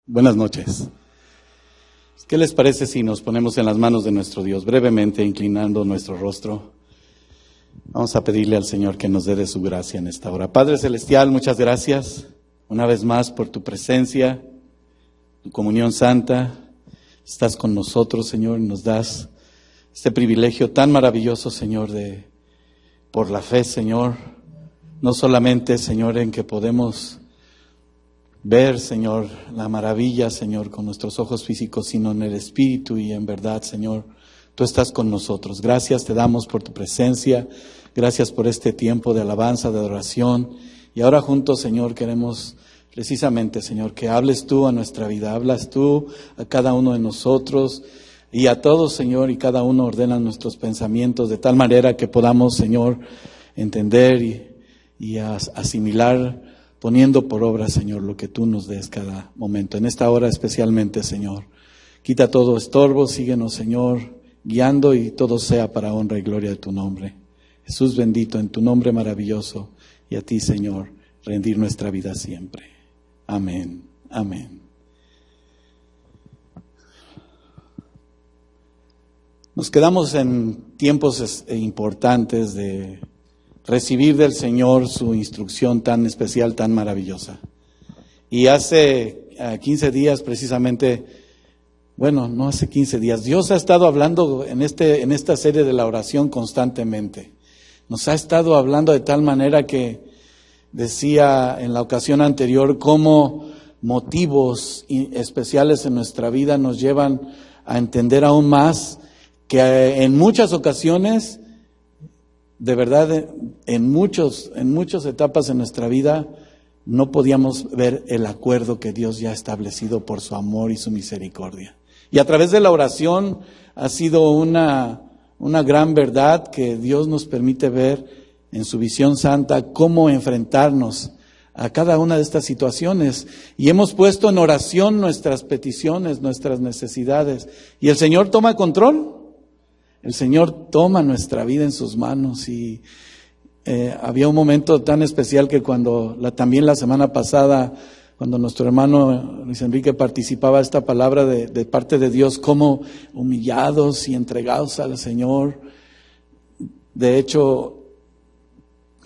Buenas noches. ¿Qué les parece si nos ponemos en las manos de nuestro Dios, brevemente inclinando nuestro rostro? Vamos a pedirle al Señor que nos dé de su gracia en esta hora. Padre Celestial, muchas gracias una vez más por tu presencia, tu comunión santa. Estás con nosotros, Señor, y nos das este privilegio tan maravilloso, Señor, por la fe, Señor. No solamente, Señor, en que podemos ver, Señor, la maravilla, Señor, con nuestros ojos físicos, sino en el Espíritu y en verdad, Señor, tú estás con nosotros. Gracias te damos por tu presencia, gracias por este tiempo de alabanza, de adoración. Y ahora juntos, Señor, queremos precisamente, Señor, que hables tú a nuestra vida, hablas tú a cada uno de nosotros y a todos, Señor, y cada uno ordena nuestros pensamientos de tal manera que podamos, Señor, entender y asimilar, poniendo por obra, Señor, lo que tú nos des cada momento. En esta hora especialmente, Señor, quita todo estorbo, síguenos, Señor, guiando y todo sea para honra y gloria de tu nombre. Jesús bendito, en tu nombre maravilloso, y a ti, Señor, rendir nuestra vida siempre. Amén, amén. Nos quedamos en tiempos importantes de recibir del Señor su instrucción tan especial, tan maravillosa. Y hace 15 días precisamente, no hace 15 días, Dios ha estado hablando en esta serie de la oración constantemente. Nos ha estado hablando de tal manera que decía en la ocasión anterior cómo motivos especiales en nuestra vida nos llevan a entender aún más que en muchas ocasiones, de verdad, en muchas etapas en nuestra vida no podíamos ver el acuerdo que Dios ya ha establecido por su amor y su misericordia. Y a través de la oración ha sido una gran verdad que Dios nos permite ver en su visión santa cómo enfrentarnos a cada una de estas situaciones. Y hemos puesto en oración nuestras peticiones, nuestras necesidades. Y el Señor toma control. El Señor toma nuestra vida en sus manos y había un momento tan especial que también la semana pasada, cuando nuestro hermano Luis Enrique participaba esta palabra de parte de Dios, como humillados y entregados al Señor. De hecho,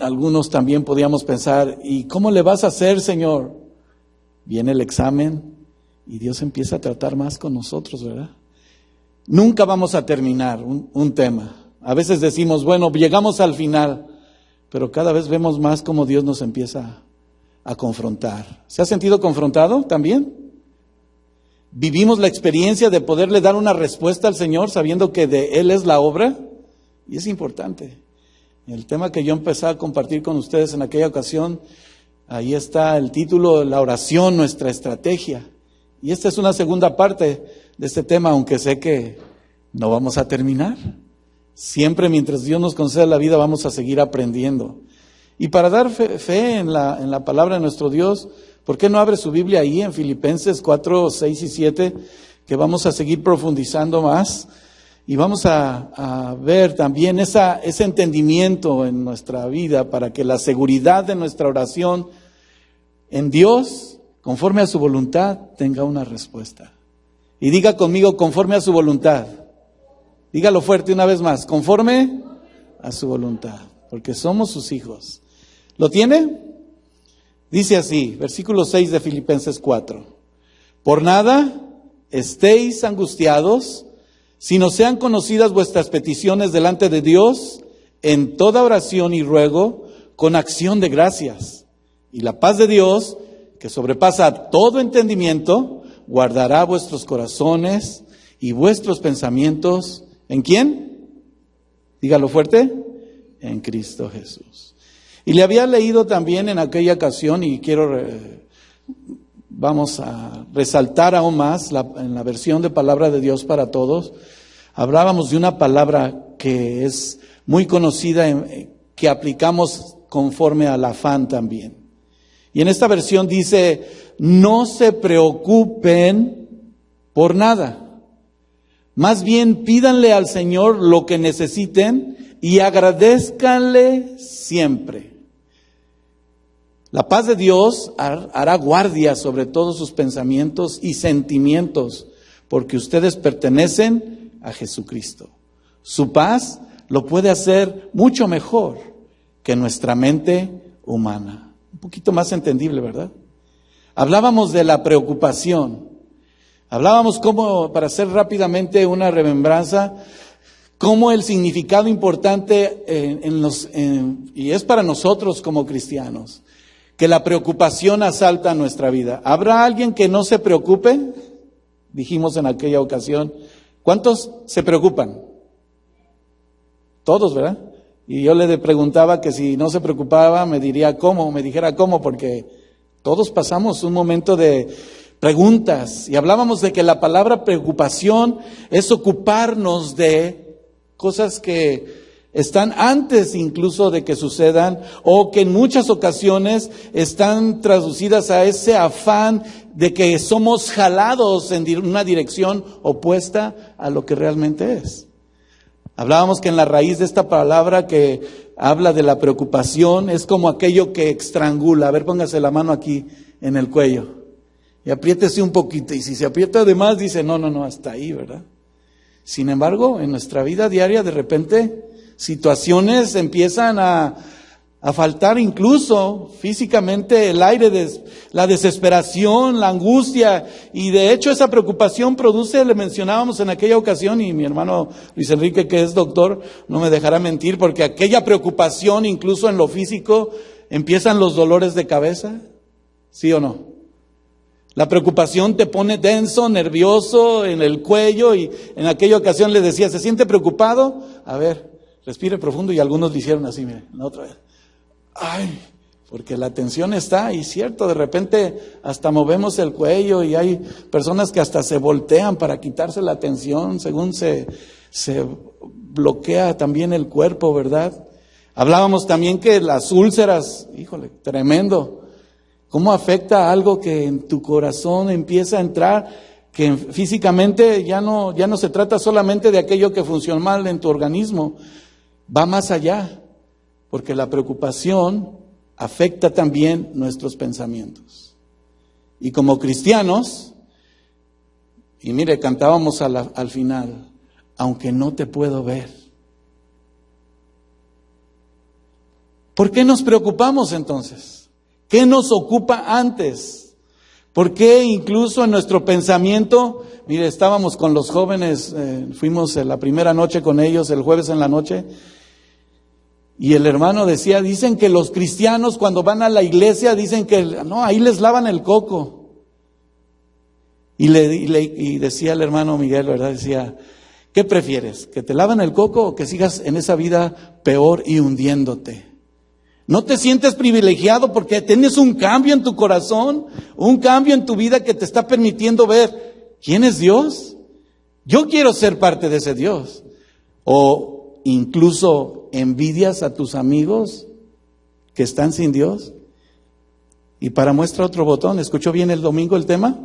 algunos también podíamos pensar, ¿y cómo le vas a hacer, Señor? Viene el examen y Dios empieza a tratar más con nosotros, ¿verdad? Nunca vamos a terminar un tema. A veces decimos, llegamos al final, pero cada vez vemos más cómo Dios nos empieza a confrontar. ¿Se ha sentido confrontado también? Vivimos la experiencia de poderle dar una respuesta al Señor sabiendo que de Él es la obra, y es importante. El tema que yo empecé a compartir con ustedes en aquella ocasión, ahí está el título, la oración, nuestra estrategia. Y esta es una segunda parte de este tema, aunque sé que no vamos a terminar. Siempre mientras Dios nos conceda la vida vamos a seguir aprendiendo. Y para dar fe en la palabra de nuestro Dios, ¿por qué no abre su Biblia ahí en Filipenses 4, 6 y 7? Que vamos a seguir profundizando más. Y vamos a ver también ese entendimiento en nuestra vida para que la seguridad de nuestra oración en Dios, conforme a su voluntad, tenga una respuesta. Y diga conmigo, conforme a su voluntad. Dígalo fuerte una vez más, conforme a su voluntad, porque somos sus hijos. ¿Lo tiene? Dice así, versículo 6 de Filipenses 4. Por nada estéis angustiados, sino sean conocidas vuestras peticiones delante de Dios en toda oración y ruego, con acción de gracias. Y la paz de Dios, que sobrepasa todo entendimiento, guardará vuestros corazones y vuestros pensamientos. ¿En quién? Dígalo fuerte. En Cristo Jesús. Y le había leído también en aquella ocasión, y vamos a resaltar aún más en la versión de Palabra de Dios para Todos. Hablábamos de una palabra que es muy conocida, que aplicamos conforme al afán también. Y en esta versión dice, no se preocupen por nada. Más bien pídanle al Señor lo que necesiten y agradézcanle siempre. La paz de Dios hará guardia sobre todos sus pensamientos y sentimientos, porque ustedes pertenecen a Jesucristo. Su paz lo puede hacer mucho mejor que nuestra mente humana. Un poquito más entendible, ¿verdad? Hablábamos de la preocupación. Hablábamos cómo, para hacer rápidamente una remembranza, cómo el significado importante y es para nosotros como cristianos, que la preocupación asalta nuestra vida. ¿Habrá alguien que no se preocupe? Dijimos en aquella ocasión. ¿Cuántos se preocupan? Todos, ¿verdad? Y yo le preguntaba que si no se preocupaba me dijera cómo, porque todos pasamos un momento de preguntas. Y hablábamos de que la palabra preocupación es ocuparnos de cosas que están antes incluso de que sucedan, o que en muchas ocasiones están traducidas a ese afán de que somos jalados en una dirección opuesta a lo que realmente es. Hablábamos que en la raíz de esta palabra que habla de la preocupación es como aquello que estrangula. A ver, póngase la mano aquí en el cuello y apriétese un poquito. Y si se aprieta de más, dice, no, hasta ahí, ¿verdad? Sin embargo, en nuestra vida diaria, de repente, situaciones empiezan a faltar, incluso físicamente, el aire, la desesperación, la angustia, y de hecho esa preocupación produce, le mencionábamos en aquella ocasión, y mi hermano Luis Enrique, que es doctor, no me dejará mentir, porque aquella preocupación, incluso en lo físico, empiezan los dolores de cabeza, ¿sí o no? La preocupación te pone tenso, nervioso en el cuello, y en aquella ocasión le decía, ¿se siente preocupado? A ver, respire profundo, y algunos le hicieron así, miren, la otra vez. Ay, porque la tensión está, y cierto, de repente hasta movemos el cuello y hay personas que hasta se voltean para quitarse la tensión según se bloquea también el cuerpo, ¿verdad? Hablábamos también que las úlceras, híjole, tremendo, cómo afecta algo que en tu corazón empieza a entrar, que físicamente ya no se trata solamente de aquello que funciona mal en tu organismo, va más allá. Porque la preocupación afecta también nuestros pensamientos. Y como cristianos, y mire, cantábamos al final, aunque no te puedo ver. ¿Por qué nos preocupamos entonces? ¿Qué nos ocupa antes? ¿Por qué incluso en nuestro pensamiento? Mire, estábamos con los jóvenes, fuimos la primera noche con ellos, el jueves en la noche. Y el hermano decía, dicen que los cristianos cuando van a la iglesia dicen que no, ahí les lavan el coco. Y decía el hermano Miguel, ¿verdad? Decía, ¿qué prefieres? ¿Que te lavan el coco o que sigas en esa vida peor y hundiéndote? ¿No te sientes privilegiado porque tienes un cambio en tu corazón, un cambio en tu vida que te está permitiendo ver quién es Dios? Yo quiero ser parte de ese Dios. O incluso envidias a tus amigos que están sin Dios. Y para muestra otro botón, ¿escuchó bien el domingo el tema?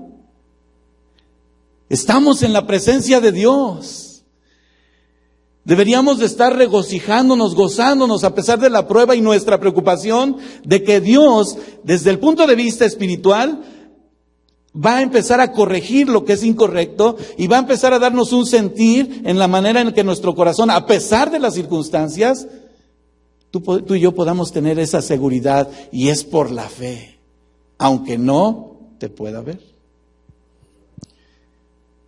Estamos en la presencia de Dios. Deberíamos de estar regocijándonos, gozándonos a pesar de la prueba y nuestra preocupación de que Dios, desde el punto de vista espiritual, va a empezar a corregir lo que es incorrecto y va a empezar a darnos un sentir en la manera en que nuestro corazón, a pesar de las circunstancias, tú y yo podamos tener esa seguridad, y es por la fe, aunque no te pueda ver.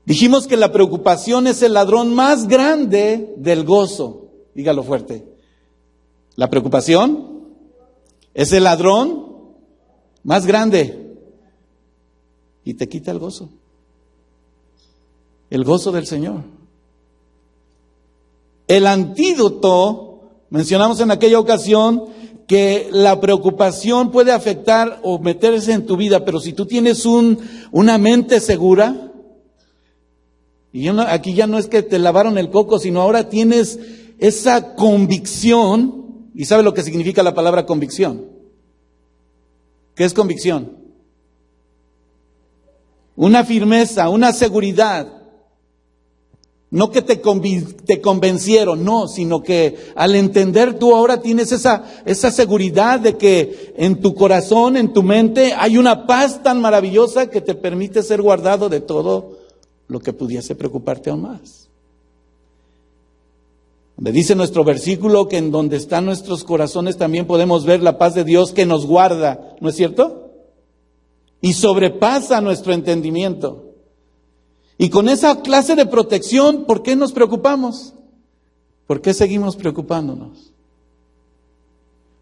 Dijimos que la preocupación es el ladrón más grande del gozo. Dígalo fuerte. La preocupación es el ladrón más grande. Y te quita el gozo del Señor. El antídoto, mencionamos en aquella ocasión que la preocupación puede afectar o meterse en tu vida, pero si tú tienes una mente segura, y aquí ya no es que te lavaron el coco, sino ahora tienes esa convicción. ¿Y sabe lo que significa la palabra convicción? ¿Qué es convicción? Una firmeza, una seguridad. No que te convencieron, no, sino que al entender tú ahora tienes esa seguridad de que en tu corazón, en tu mente, hay una paz tan maravillosa que te permite ser guardado de todo lo que pudiese preocuparte aún más. Donde dice nuestro versículo que en donde están nuestros corazones también podemos ver la paz de Dios que nos guarda, ¿no es cierto? Y sobrepasa nuestro entendimiento. Y con esa clase de protección, ¿por qué nos preocupamos? ¿Por qué seguimos preocupándonos?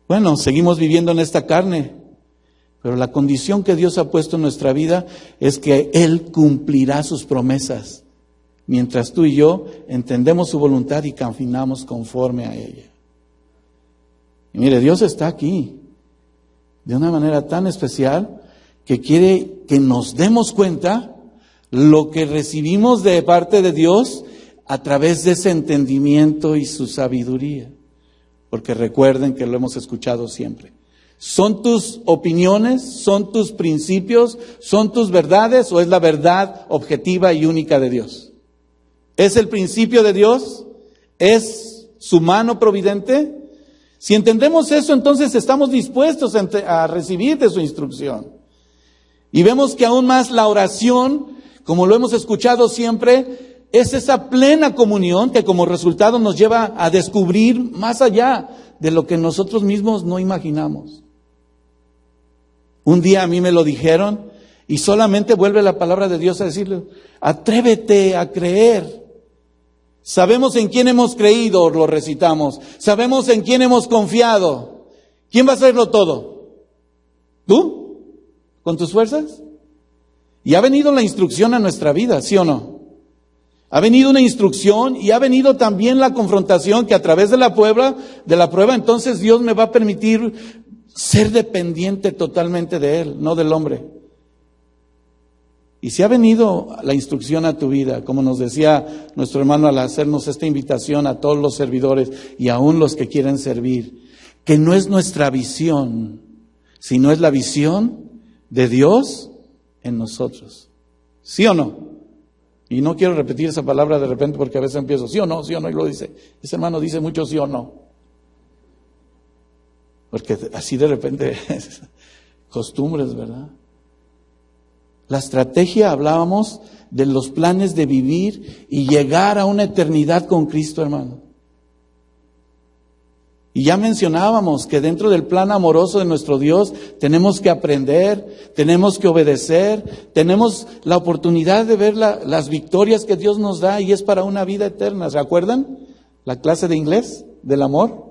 Bueno, seguimos viviendo en esta carne, pero la condición que Dios ha puesto en nuestra vida es que Él cumplirá sus promesas, mientras tú y yo entendemos su voluntad y caminamos conforme a ella. Y mire, Dios está aquí de una manera tan especial que quiere que nos demos cuenta lo que recibimos de parte de Dios a través de ese entendimiento y su sabiduría. Porque recuerden que lo hemos escuchado siempre. ¿Son tus opiniones? ¿Son tus principios? ¿Son tus verdades? ¿O es la verdad objetiva y única de Dios? ¿Es el principio de Dios? ¿Es su mano providente? Si entendemos eso, entonces estamos dispuestos a recibir de su instrucción. Y vemos que aún más la oración, como lo hemos escuchado siempre, es esa plena comunión que como resultado nos lleva a descubrir más allá de lo que nosotros mismos no imaginamos. Un día a mí me lo dijeron y solamente vuelve la palabra de Dios a decirle, atrévete a creer. Sabemos en quién hemos creído, lo recitamos. Sabemos en quién hemos confiado. ¿Quién va a hacerlo todo? ¿Tú? ¿Con tus fuerzas? Y ha venido la instrucción a nuestra vida, ¿sí o no? Ha venido una instrucción y ha venido también la confrontación que a través de la prueba, entonces Dios me va a permitir ser dependiente totalmente de Él, no del hombre. Y si ha venido la instrucción a tu vida, como nos decía nuestro hermano al hacernos esta invitación a todos los servidores y aún los que quieren servir, que no es nuestra visión, sino es la visión de Dios en nosotros. ¿Sí o no? Y no quiero repetir esa palabra de repente porque a veces empiezo, sí o no, y lo dice. Ese hermano dice mucho sí o no. Porque así de repente, costumbres, ¿verdad? La estrategia, hablábamos de los planes de vivir y llegar a una eternidad con Cristo, hermano. Y ya mencionábamos que dentro del plan amoroso de nuestro Dios tenemos que aprender, tenemos que obedecer, tenemos la oportunidad de ver las victorias que Dios nos da y es para una vida eterna. ¿Se acuerdan? La clase de inglés del amor.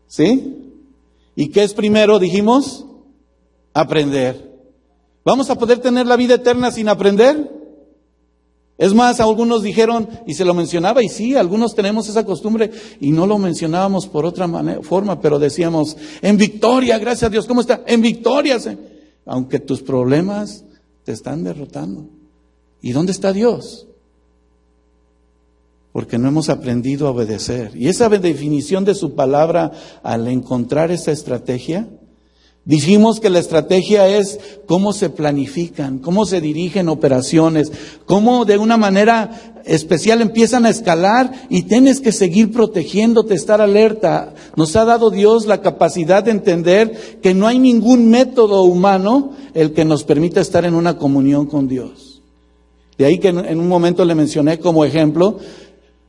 ¿Sí? ¿Y qué es primero? Dijimos, aprender. ¿Vamos a poder tener la vida eterna sin aprender? Es más, algunos dijeron, y se lo mencionaba, y sí, algunos tenemos esa costumbre, y no lo mencionábamos por otra forma, pero decíamos, en victoria, gracias a Dios, ¿cómo está? En victoria, aunque tus problemas te están derrotando. ¿Y dónde está Dios? Porque no hemos aprendido a obedecer. Y esa definición de su palabra, al encontrar esa estrategia, dijimos que la estrategia es cómo se planifican, cómo se dirigen operaciones, cómo de una manera especial empiezan a escalar y tienes que seguir protegiéndote, estar alerta. Nos ha dado Dios la capacidad de entender que no hay ningún método humano el que nos permita estar en una comunión con Dios. De ahí que en un momento le mencioné como ejemplo,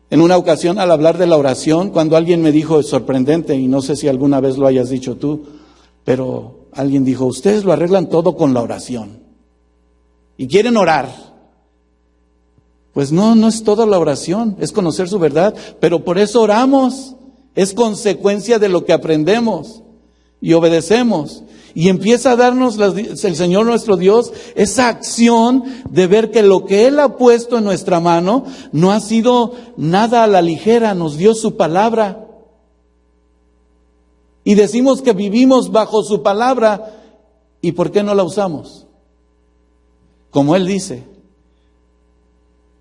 en una ocasión al hablar de la oración, cuando alguien me dijo, es sorprendente, y no sé si alguna vez lo hayas dicho tú, pero alguien dijo, ustedes lo arreglan todo con la oración y quieren orar. Pues no es toda la oración, es conocer su verdad, pero por eso oramos, es consecuencia de lo que aprendemos y obedecemos. Y empieza a darnos el Señor nuestro Dios esa acción de ver que lo que Él ha puesto en nuestra mano no ha sido nada a la ligera, nos dio su palabra. Y decimos que vivimos bajo su palabra, ¿y por qué no la usamos? Como Él dice,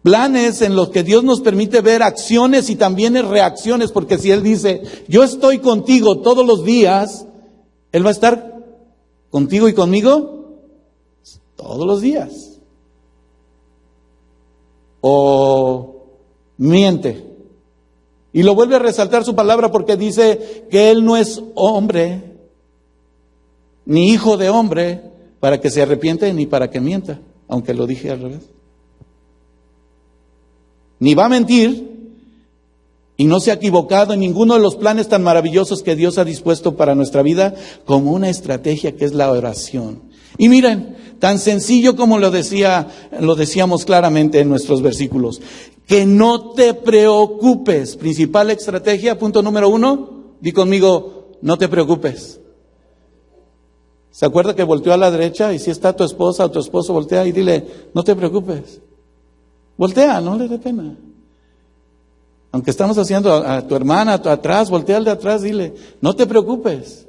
planes en los que Dios nos permite ver acciones y también reacciones, porque si Él dice, yo estoy contigo todos los días, Él va a estar contigo y conmigo todos los días. O miente. Y lo vuelve a resaltar su palabra porque dice que Él no es hombre, ni hijo de hombre, para que se arrepiente ni para que mienta, aunque lo dije al revés. Ni va a mentir y no se ha equivocado en ninguno de los planes tan maravillosos que Dios ha dispuesto para nuestra vida, como una estrategia que es la oración. Y miren, tan sencillo como lo decíamos claramente en nuestros versículos, que no te preocupes. Principal estrategia, punto número 1, di conmigo, no te preocupes. ¿Se acuerda que volteó a la derecha? Y si está tu esposa o tu esposo, voltea y dile, no te preocupes. Voltea, no le dé pena. Aunque estamos haciendo a tu hermana atrás, voltea al de atrás, dile, no te preocupes.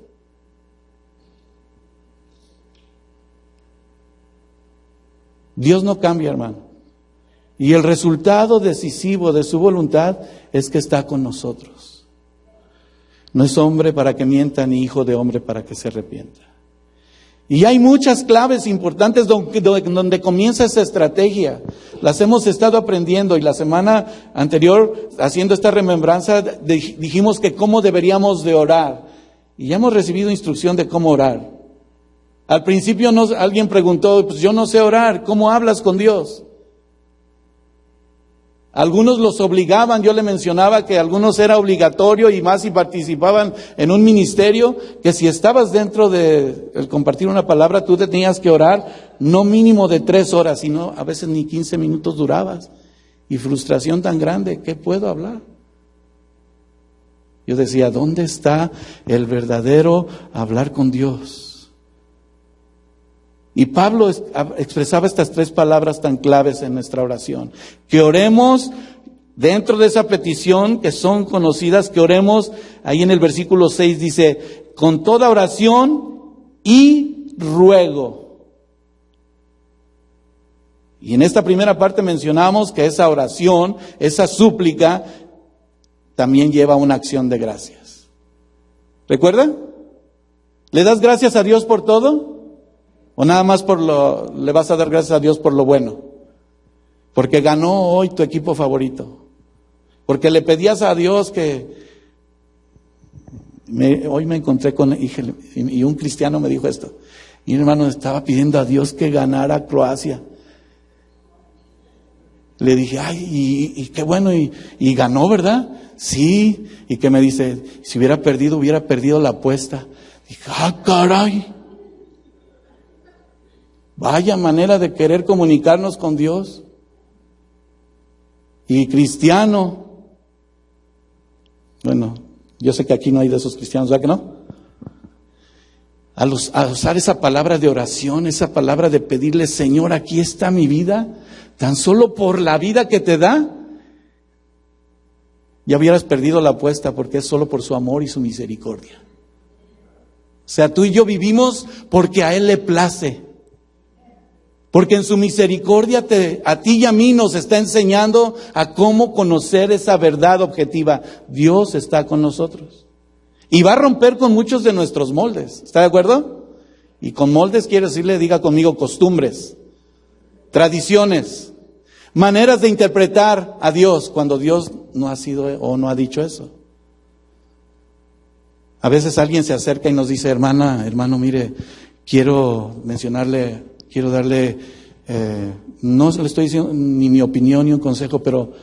Dios no cambia, hermano. Y el resultado decisivo de su voluntad es que está con nosotros. No es hombre para que mienta, ni hijo de hombre para que se arrepienta. Y hay muchas claves importantes donde comienza esa estrategia. Las hemos estado aprendiendo y la semana anterior, haciendo esta remembranza, dijimos que cómo deberíamos de orar. Y ya hemos recibido instrucción de cómo orar. Al principio alguien preguntó, pues yo no sé orar, ¿cómo hablas con Dios? Algunos los obligaban, yo le mencionaba que algunos era obligatorio y más si participaban en un ministerio, que si estabas dentro de el compartir una palabra, tú tenías que orar no mínimo de 3 horas, sino a veces ni 15 minutos durabas. Y frustración tan grande, ¿qué puedo hablar? Yo decía, ¿dónde está el verdadero hablar con Dios? Y Pablo expresaba estas 3 palabras tan claves en nuestra oración. Que oremos dentro de esa petición que son conocidas, que oremos, ahí en el versículo 6 dice, con toda oración y ruego. Y en esta primera parte mencionamos que esa oración, esa súplica, también lleva una acción de gracias. ¿Recuerda? ¿Le das gracias a Dios por todo? ¿O nada más le vas a dar gracias a Dios por lo bueno? Porque ganó hoy tu equipo favorito. Porque le pedías a Dios que... Hoy me encontré con... Y un cristiano me dijo esto. Mi hermano estaba pidiendo a Dios que ganara Croacia. Le dije, ay, y qué bueno, y ganó, ¿verdad? Sí. Y que me dice, si hubiera perdido la apuesta. Dije, caray. Vaya manera de querer comunicarnos con Dios. Y cristiano. Bueno, yo sé que aquí no hay de esos cristianos, ¿verdad que no? A usar esa palabra de oración, esa palabra de pedirle, Señor, aquí está mi vida, tan solo por la vida que te da, ya hubieras perdido la apuesta porque es solo por su amor y su misericordia. O sea, tú y yo vivimos porque a Él le place. Porque en su misericordia a ti y a mí nos está enseñando a cómo conocer esa verdad objetiva. Dios está con nosotros. Y va a romper con muchos de nuestros moldes. ¿Está de acuerdo? Y con moldes quiere decirle, diga conmigo, costumbres, tradiciones, maneras de interpretar a Dios cuando Dios no ha sido o no ha dicho eso. A veces alguien se acerca y nos dice, hermano, mire, quiero darle, no le estoy diciendo ni mi opinión ni un consejo, pero,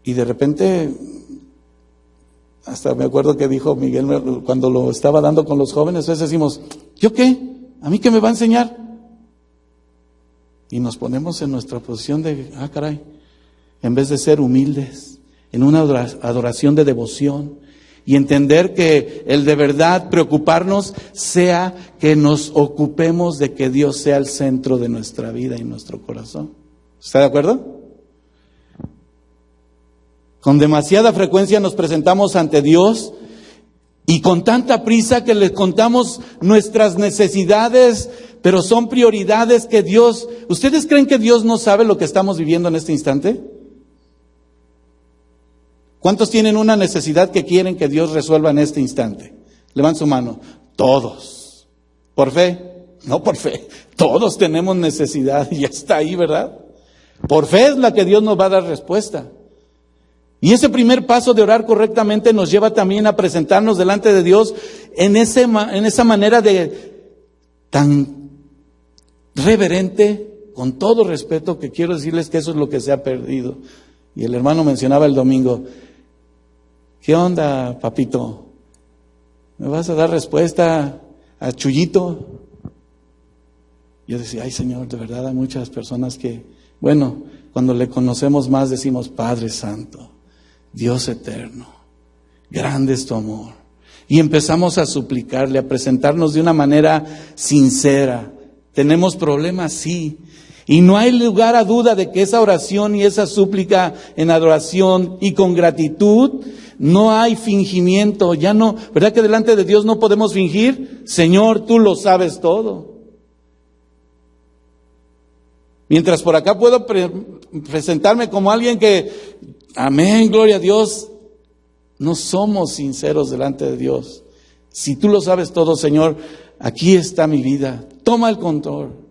y de repente, hasta me acuerdo que dijo Miguel cuando lo estaba dando con los jóvenes, a veces decimos, ¿yo qué? ¿A mí qué me va a enseñar? Y nos ponemos en nuestra posición de, caray, en vez de ser humildes, en una adoración de devoción, y entender que el de verdad preocuparnos sea que nos ocupemos de que Dios sea el centro de nuestra vida y nuestro corazón. ¿Está de acuerdo? Con demasiada frecuencia nos presentamos ante Dios y con tanta prisa que le contamos nuestras necesidades, pero son prioridades que Dios... ¿Ustedes creen que Dios no sabe lo que estamos viviendo en este instante? ¿Cuántos tienen una necesidad que quieren que Dios resuelva en este instante? Levanten su mano. Todos. ¿Por fe? No por fe. Todos tenemos necesidad y ya está ahí, ¿verdad? Por fe es la que Dios nos va a dar respuesta. Y ese primer paso de orar correctamente nos lleva también a presentarnos delante de Dios en esa manera de tan reverente, con todo respeto, que quiero decirles que eso es lo que se ha perdido. Y el hermano mencionaba el domingo, ¿qué onda, papito? ¿Me vas a dar respuesta a Chuyito? Yo decía, ay Señor, de verdad hay muchas personas que, bueno, cuando le conocemos más decimos, Padre Santo, Dios eterno, grande es tu amor. Y empezamos a suplicarle, a presentarnos de una manera sincera. ¿Tenemos problemas? Sí. Y no hay lugar a duda de que esa oración y esa súplica en adoración y con gratitud, no hay fingimiento. Ya no, ¿verdad que delante de Dios no podemos fingir? Señor, tú lo sabes todo. Mientras por acá puedo presentarme como alguien que, amén, gloria a Dios, no somos sinceros delante de Dios. Si tú lo sabes todo, Señor, aquí está mi vida, toma el control.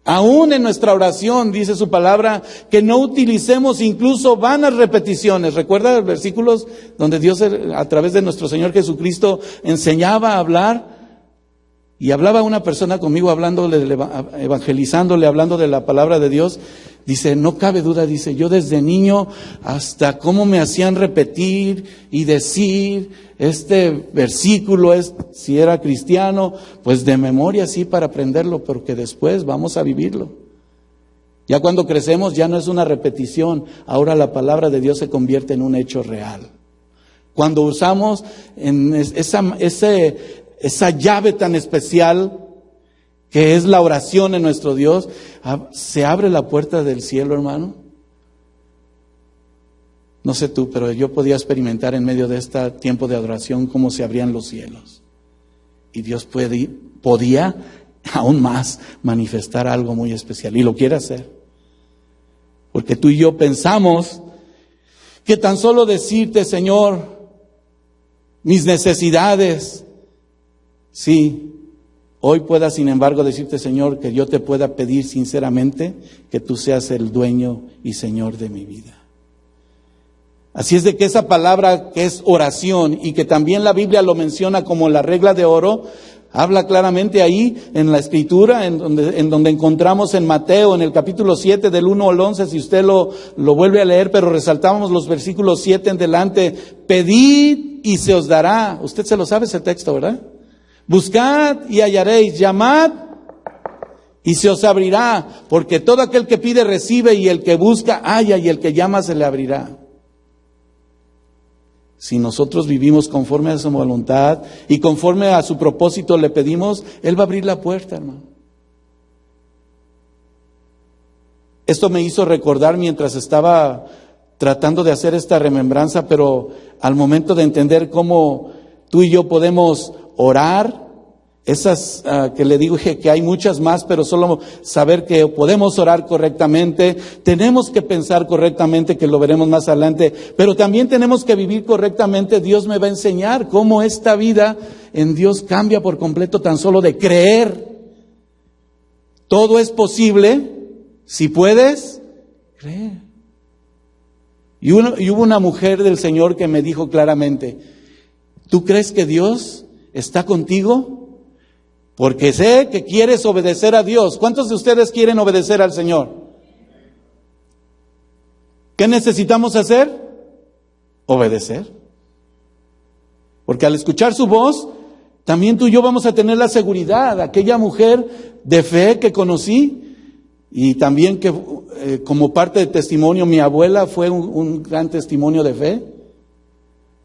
Aún en nuestra oración, dice su palabra, que no utilicemos incluso vanas repeticiones. ¿Recuerda los versículos donde Dios a través de nuestro Señor Jesucristo enseñaba a hablar? Y hablaba una persona conmigo evangelizándole, hablando de la palabra de Dios. Dice, no cabe duda, dice, yo desde niño hasta cómo me hacían repetir y decir este versículo, si era cristiano, pues de memoria sí para aprenderlo, porque después vamos a vivirlo. Ya cuando crecemos ya no es una repetición, ahora la palabra de Dios se convierte en un hecho real. Cuando usamos en esa llave tan especial que es la oración en nuestro Dios, se abre la puerta del cielo, hermano. No sé tú, pero yo podía experimentar en medio de este tiempo de adoración cómo se abrían los cielos. Y Dios podía aún más manifestar algo muy especial. Y lo quiere hacer. Porque tú y yo pensamos que tan solo decirte, Señor, mis necesidades, sí, hoy pueda, sin embargo, decirte, Señor, que yo te pueda pedir sinceramente que tú seas el dueño y Señor de mi vida. Así es de que esa palabra que es oración y que también la Biblia lo menciona como la regla de oro, habla claramente ahí en la Escritura, en donde encontramos en Mateo, en el capítulo 7, del 1 al 11, si usted lo vuelve a leer, pero resaltamos los versículos 7 en delante. Pedid y se os dará. Usted se lo sabe ese texto, ¿verdad? Buscad y hallaréis, llamad y se os abrirá, porque todo aquel que pide recibe, y el que busca halla, y el que llama se le abrirá. Si nosotros vivimos conforme a su voluntad y conforme a su propósito le pedimos, Él va a abrir la puerta, hermano. Esto me hizo recordar mientras estaba tratando de hacer esta remembranza, pero al momento de entender cómo tú y yo podemos orar, esas que le dije que hay muchas más, pero solo saber que podemos orar correctamente, tenemos que pensar correctamente, que lo veremos más adelante, pero también tenemos que vivir correctamente. Dios me va a enseñar cómo esta vida en Dios cambia por completo tan solo de creer. Todo es posible si puedes creer. Y hubo una mujer del Señor que me dijo claramente, ¿tú crees que Dios está contigo? Porque sé que quieres obedecer a Dios. ¿Cuántos de ustedes quieren obedecer al Señor? ¿Qué necesitamos hacer? Obedecer. Porque al escuchar su voz, también tú y yo vamos a tener la seguridad. Aquella mujer de fe que conocí, y también que como parte de testimonio, mi abuela fue un gran testimonio de fe,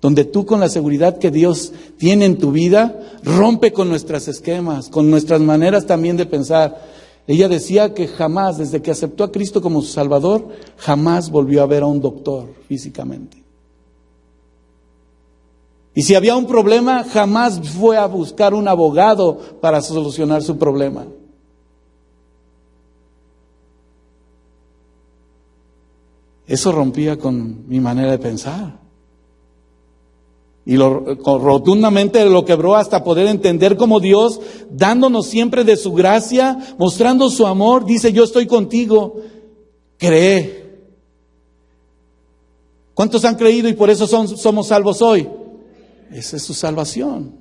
donde tú, con la seguridad que Dios tiene en tu vida, rompe con nuestros esquemas, con nuestras maneras también de pensar. Ella decía que jamás, desde que aceptó a Cristo como su Salvador, jamás volvió a ver a un doctor físicamente. Y si había un problema, jamás fue a buscar un abogado para solucionar su problema. Eso rompía con mi manera de pensar. Y rotundamente lo quebró hasta poder entender cómo Dios, dándonos siempre de su gracia, mostrando su amor, dice, yo estoy contigo, cree. ¿Cuántos han creído y por eso somos salvos hoy? Esa es su salvación.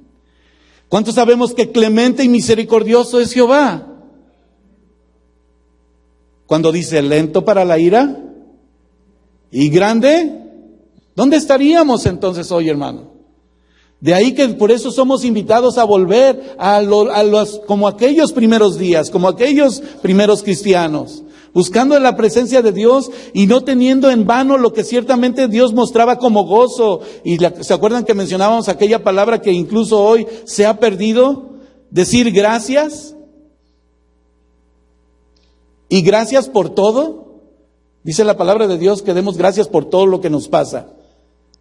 ¿Cuántos sabemos que clemente y misericordioso es Jehová? Cuando dice lento para la ira y grande, ¿dónde estaríamos entonces hoy, hermano? De ahí que por eso somos invitados a volver como aquellos primeros días, como aquellos primeros cristianos, buscando en la presencia de Dios y no teniendo en vano lo que ciertamente Dios mostraba como gozo. Y ¿se acuerdan que mencionábamos aquella palabra que incluso hoy se ha perdido? Decir gracias. Y gracias por todo. Dice la palabra de Dios que demos gracias por todo lo que nos pasa.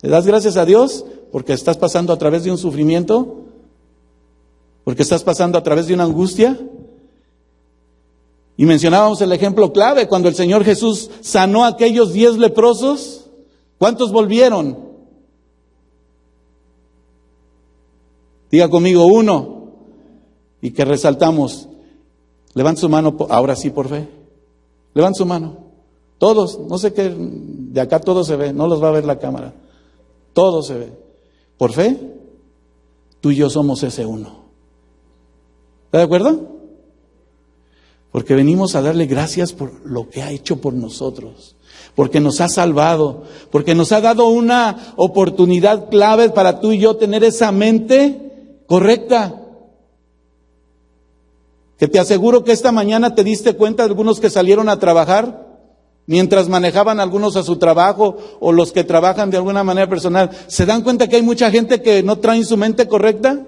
¿Le das gracias a Dios porque estás pasando a través de un sufrimiento? ¿Porque estás pasando a través de una angustia? Y mencionábamos el ejemplo clave, cuando el Señor Jesús sanó a aquellos 10 leprosos, ¿cuántos volvieron? Diga conmigo, 1. Y que resaltamos, levanta su mano, ahora sí por fe. Levanta su mano. Todos, no sé qué, de acá todo se ve, no los va a ver la cámara. Todo se ve. Por fe, tú y yo somos ese 1. ¿Está de acuerdo? Porque venimos a darle gracias por lo que ha hecho por nosotros. Porque nos ha salvado. Porque nos ha dado una oportunidad clave para tú y yo tener esa mente correcta. Que te aseguro que esta mañana te diste cuenta de algunos que salieron a trabajar mientras manejaban algunos a su trabajo o los que trabajan de alguna manera personal. ¿Se dan cuenta que hay mucha gente que no trae su mente correcta?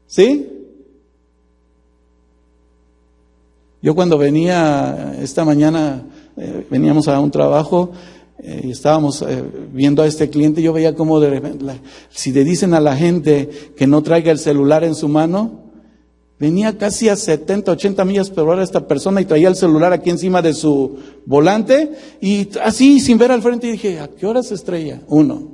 ¿Sí? Yo cuando venía esta mañana, veníamos a un trabajo y estábamos viendo a este cliente, yo veía como de repente, si le dicen a la gente que no traiga el celular en su mano, venía casi a 70, 80 millas por hora esta persona y traía el celular aquí encima de su volante y así sin ver al frente y dije, ¿a qué hora se estrella? 1.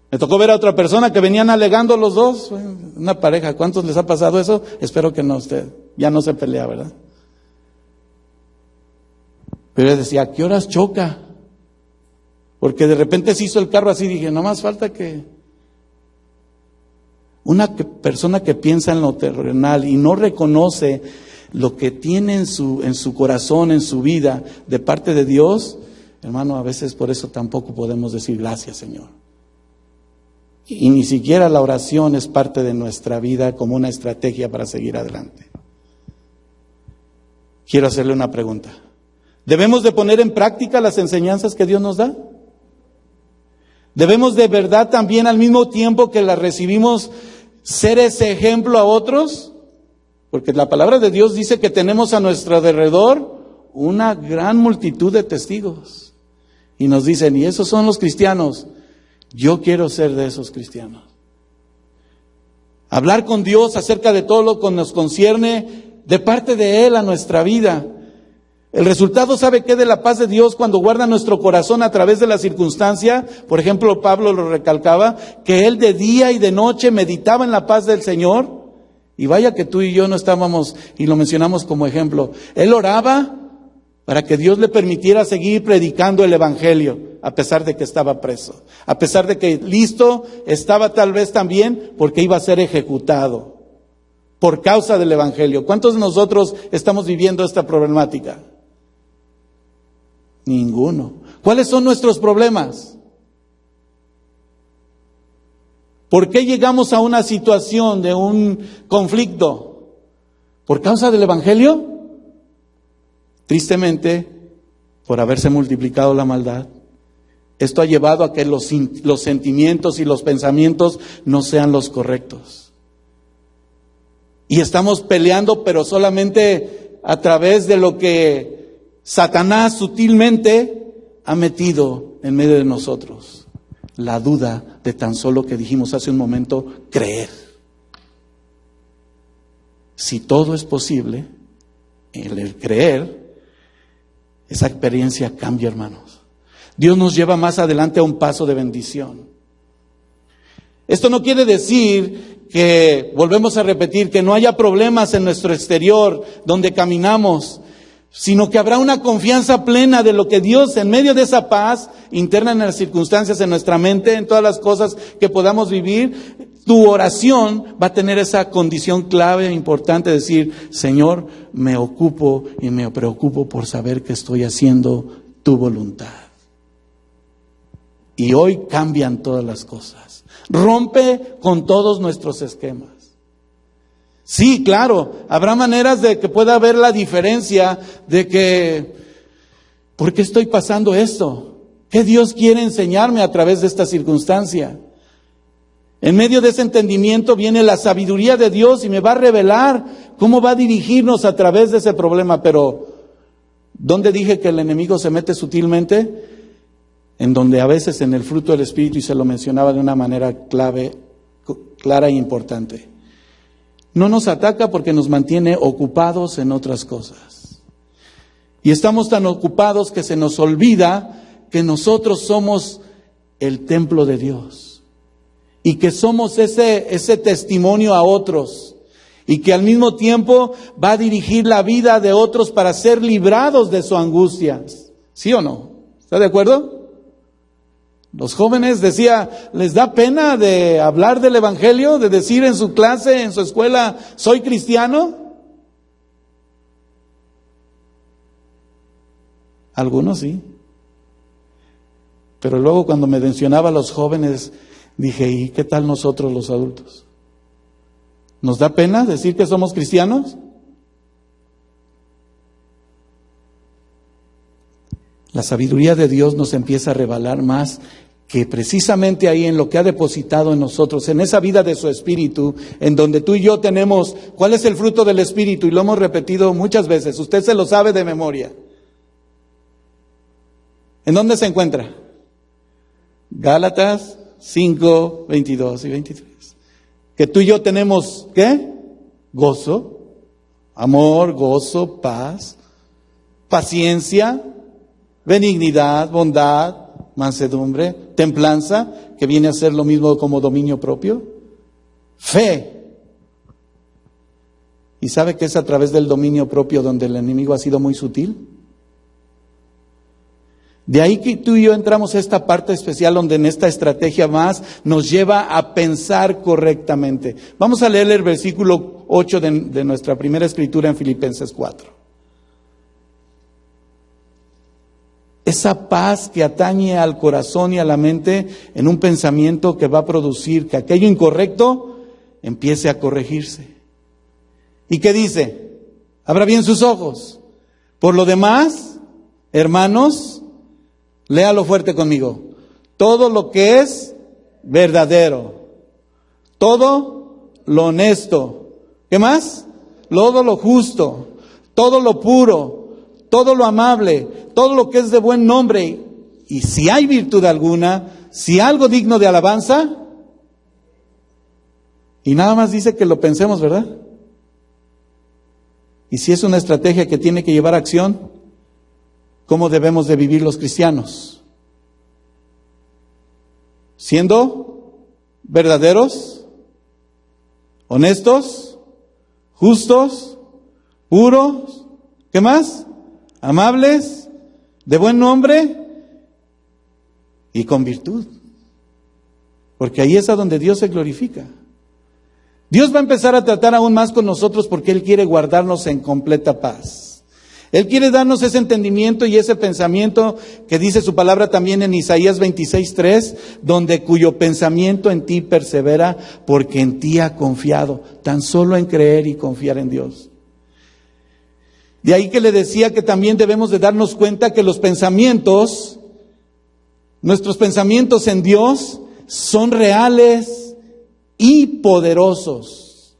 Me tocó ver a otra persona que venían alegando los dos, una pareja. ¿Cuántos les ha pasado eso? Espero que no, usted ya no se pelea, ¿verdad? Pero él decía, ¿a qué horas choca? Porque de repente se hizo el carro así, dije, no más falta que... Una persona que piensa en lo terrenal y no reconoce lo que tiene en su corazón, en su vida, de parte de Dios, hermano, a veces por eso tampoco podemos decir gracias, Señor. Y ni siquiera la oración es parte de nuestra vida como una estrategia para seguir adelante. Quiero hacerle una pregunta. ¿Debemos de poner en práctica las enseñanzas que Dios nos da? ¿Debemos de verdad también al mismo tiempo que las recibimos ser ese ejemplo a otros? Porque la palabra de Dios dice que tenemos a nuestro alrededor una gran multitud de testigos. Y nos dicen, y esos son los cristianos. Yo quiero ser de esos cristianos. Hablar con Dios acerca de todo lo que nos concierne de parte de Él a nuestra vida. El resultado, ¿sabe qué? De la paz de Dios cuando guarda nuestro corazón a través de la circunstancia. Por ejemplo, Pablo lo recalcaba, que él de día y de noche meditaba en la paz del Señor. Y vaya que tú y yo no estábamos, y lo mencionamos como ejemplo. Él oraba para que Dios le permitiera seguir predicando el Evangelio, a pesar de que estaba preso. A pesar de que listo estaba tal vez también porque iba a ser ejecutado por causa del Evangelio. ¿Cuántos de nosotros estamos viviendo esta problemática? Ninguno. ¿Cuáles son nuestros problemas? ¿Por qué llegamos a una situación de un conflicto? ¿Por causa del Evangelio? Tristemente, por haberse multiplicado la maldad. Esto ha llevado a que los sentimientos y los pensamientos no sean los correctos. Y estamos peleando, pero solamente a través de lo que Satanás sutilmente ha metido en medio de nosotros. La duda de tan solo que dijimos hace un momento, creer. Si todo es posible, el creer, esa experiencia cambia, hermanos. Dios nos lleva más adelante a un paso de bendición. Esto no quiere decir que, volvemos a repetir, que no haya problemas en nuestro exterior donde caminamos. sino que habrá una confianza plena de lo que Dios, en medio de esa paz interna en las circunstancias, en nuestra mente, en todas las cosas que podamos vivir, tu oración va a tener esa condición clave e importante de decir: Señor, me ocupo y me preocupo por saber que estoy haciendo tu voluntad. Y hoy cambian todas las cosas. Rompe con todos nuestros esquemas. Sí, claro, habrá maneras de que pueda haber la diferencia de que, ¿por qué estoy pasando esto? ¿Qué Dios quiere enseñarme a través de esta circunstancia? En medio de ese entendimiento viene la sabiduría de Dios y me va a revelar cómo va a dirigirnos a través de ese problema. Pero, ¿dónde dije que el enemigo se mete sutilmente? En donde a veces en el fruto del Espíritu, y se lo mencionaba de una manera clara e importante. No nos ataca porque nos mantiene ocupados en otras cosas. Y estamos tan ocupados que se nos olvida que nosotros somos el templo de Dios. Y que somos ese testimonio a otros. Y que al mismo tiempo va a dirigir la vida de otros para ser librados de su angustia. ¿Sí o no? ¿Está de acuerdo? Los jóvenes, decía, ¿les da pena de hablar del evangelio? ¿De decir en su clase, en su escuela, soy cristiano? Algunos sí. Pero luego cuando me mencionaba a los jóvenes, dije, ¿y qué tal nosotros los adultos? ¿Nos da pena decir que somos cristianos? La sabiduría de Dios nos empieza a revelar más que precisamente ahí en lo que ha depositado en nosotros, en esa vida de su Espíritu, en donde tú y yo tenemos, ¿cuál es el fruto del Espíritu? Y lo hemos repetido muchas veces, usted se lo sabe de memoria. ¿En dónde se encuentra? Gálatas 5, 22 y 23. Que tú y yo tenemos, ¿qué? Gozo, amor, gozo, paz, paciencia, benignidad, bondad, mansedumbre, templanza, que viene a ser lo mismo como dominio propio, fe. ¿Y sabe que es a través del dominio propio donde el enemigo ha sido muy sutil? De ahí que tú y yo entramos a esta parte especial donde en esta estrategia más nos lleva a pensar correctamente. Vamos a leer el versículo 8 de nuestra primera escritura en Filipenses 4. Esa paz que atañe al corazón y a la mente en un pensamiento que va a producir que aquello incorrecto empiece a corregirse. ¿Y qué dice? Abra bien sus ojos. Por lo demás, hermanos, léalo fuerte conmigo. Todo lo que es verdadero, todo lo honesto, ¿qué más? Todo lo justo, todo lo puro, todo lo amable, todo lo que es de buen nombre, y si hay virtud alguna, si algo digno de alabanza, y nada más dice que lo pensemos, ¿verdad? Y si es una estrategia que tiene que llevar a acción, ¿cómo debemos de vivir los cristianos? Siendo verdaderos, honestos, justos, puros, ¿qué más? Amables, de buen nombre y con virtud. Porque ahí es a donde Dios se glorifica. Dios va a empezar a tratar aún más con nosotros porque Él quiere guardarnos en completa paz. Él quiere darnos ese entendimiento y ese pensamiento que dice su palabra también en Isaías 26:3, donde cuyo pensamiento en ti persevera porque en ti ha confiado, tan solo en creer y confiar en Dios. De ahí que le decía que también debemos de darnos cuenta que los pensamientos, nuestros pensamientos en Dios son reales y poderosos.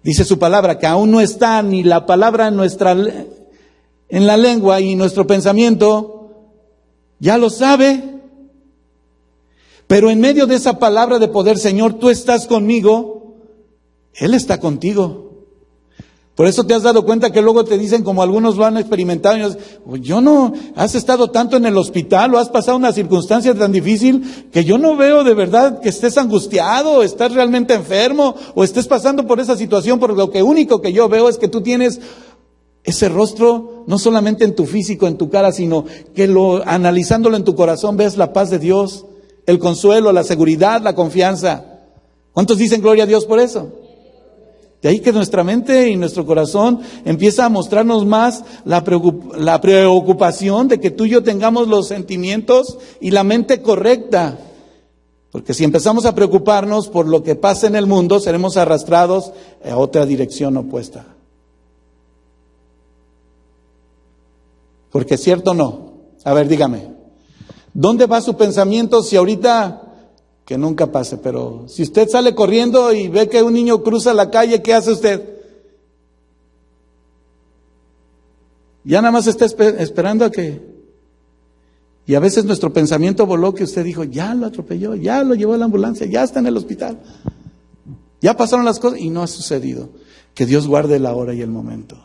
Dice su palabra que aún no está ni la palabra en la lengua y nuestro pensamiento ya lo sabe. Pero en medio de esa palabra de poder, Señor, tú estás conmigo, Él está contigo. Por eso te has dado cuenta que luego te dicen, como algunos lo han experimentado, y dices, yo no, has estado tanto en el hospital o has pasado una circunstancia tan difícil que yo no veo de verdad que estés angustiado, o estás realmente enfermo o estés pasando por esa situación, porque lo único que yo veo es que tú tienes ese rostro, no solamente en tu físico, en tu cara, sino que analizándolo en tu corazón, ves la paz de Dios, el consuelo, la seguridad, la confianza. ¿Cuántos dicen gloria a Dios por eso? De ahí que nuestra mente y nuestro corazón empieza a mostrarnos más la preocupación de que tú y yo tengamos los sentimientos y la mente correcta. Porque si empezamos a preocuparnos por lo que pasa en el mundo, seremos arrastrados a otra dirección opuesta. Porque es cierto o no. A ver, dígame. ¿Dónde va su pensamiento si ahorita, que nunca pase, pero si usted sale corriendo y ve que un niño cruza la calle, ¿qué hace usted? Ya nada más está esperando a que... Y a veces nuestro pensamiento voló que usted dijo, ya lo atropelló, ya lo llevó a la ambulancia, ya está en el hospital. Ya pasaron las cosas y no ha sucedido. Que Dios guarde la hora y el momento.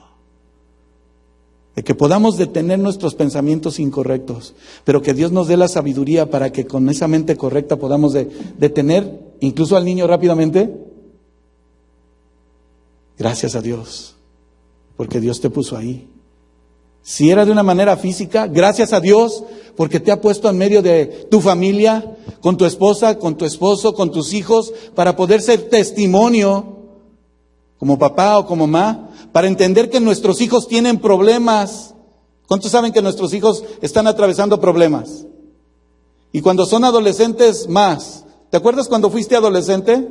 De que podamos detener nuestros pensamientos incorrectos, pero que Dios nos dé la sabiduría para que con esa mente correcta podamos detener incluso al niño rápidamente. Gracias a Dios, porque Dios te puso ahí. Si era de una manera física, gracias a Dios, porque te ha puesto en medio de tu familia, con tu esposa, con tu esposo, con tus hijos, para poder ser testimonio, como papá o como mamá, para entender que nuestros hijos tienen problemas. ¿Cuántos saben que nuestros hijos están atravesando problemas? Y cuando son adolescentes, más. ¿Te acuerdas cuando fuiste adolescente?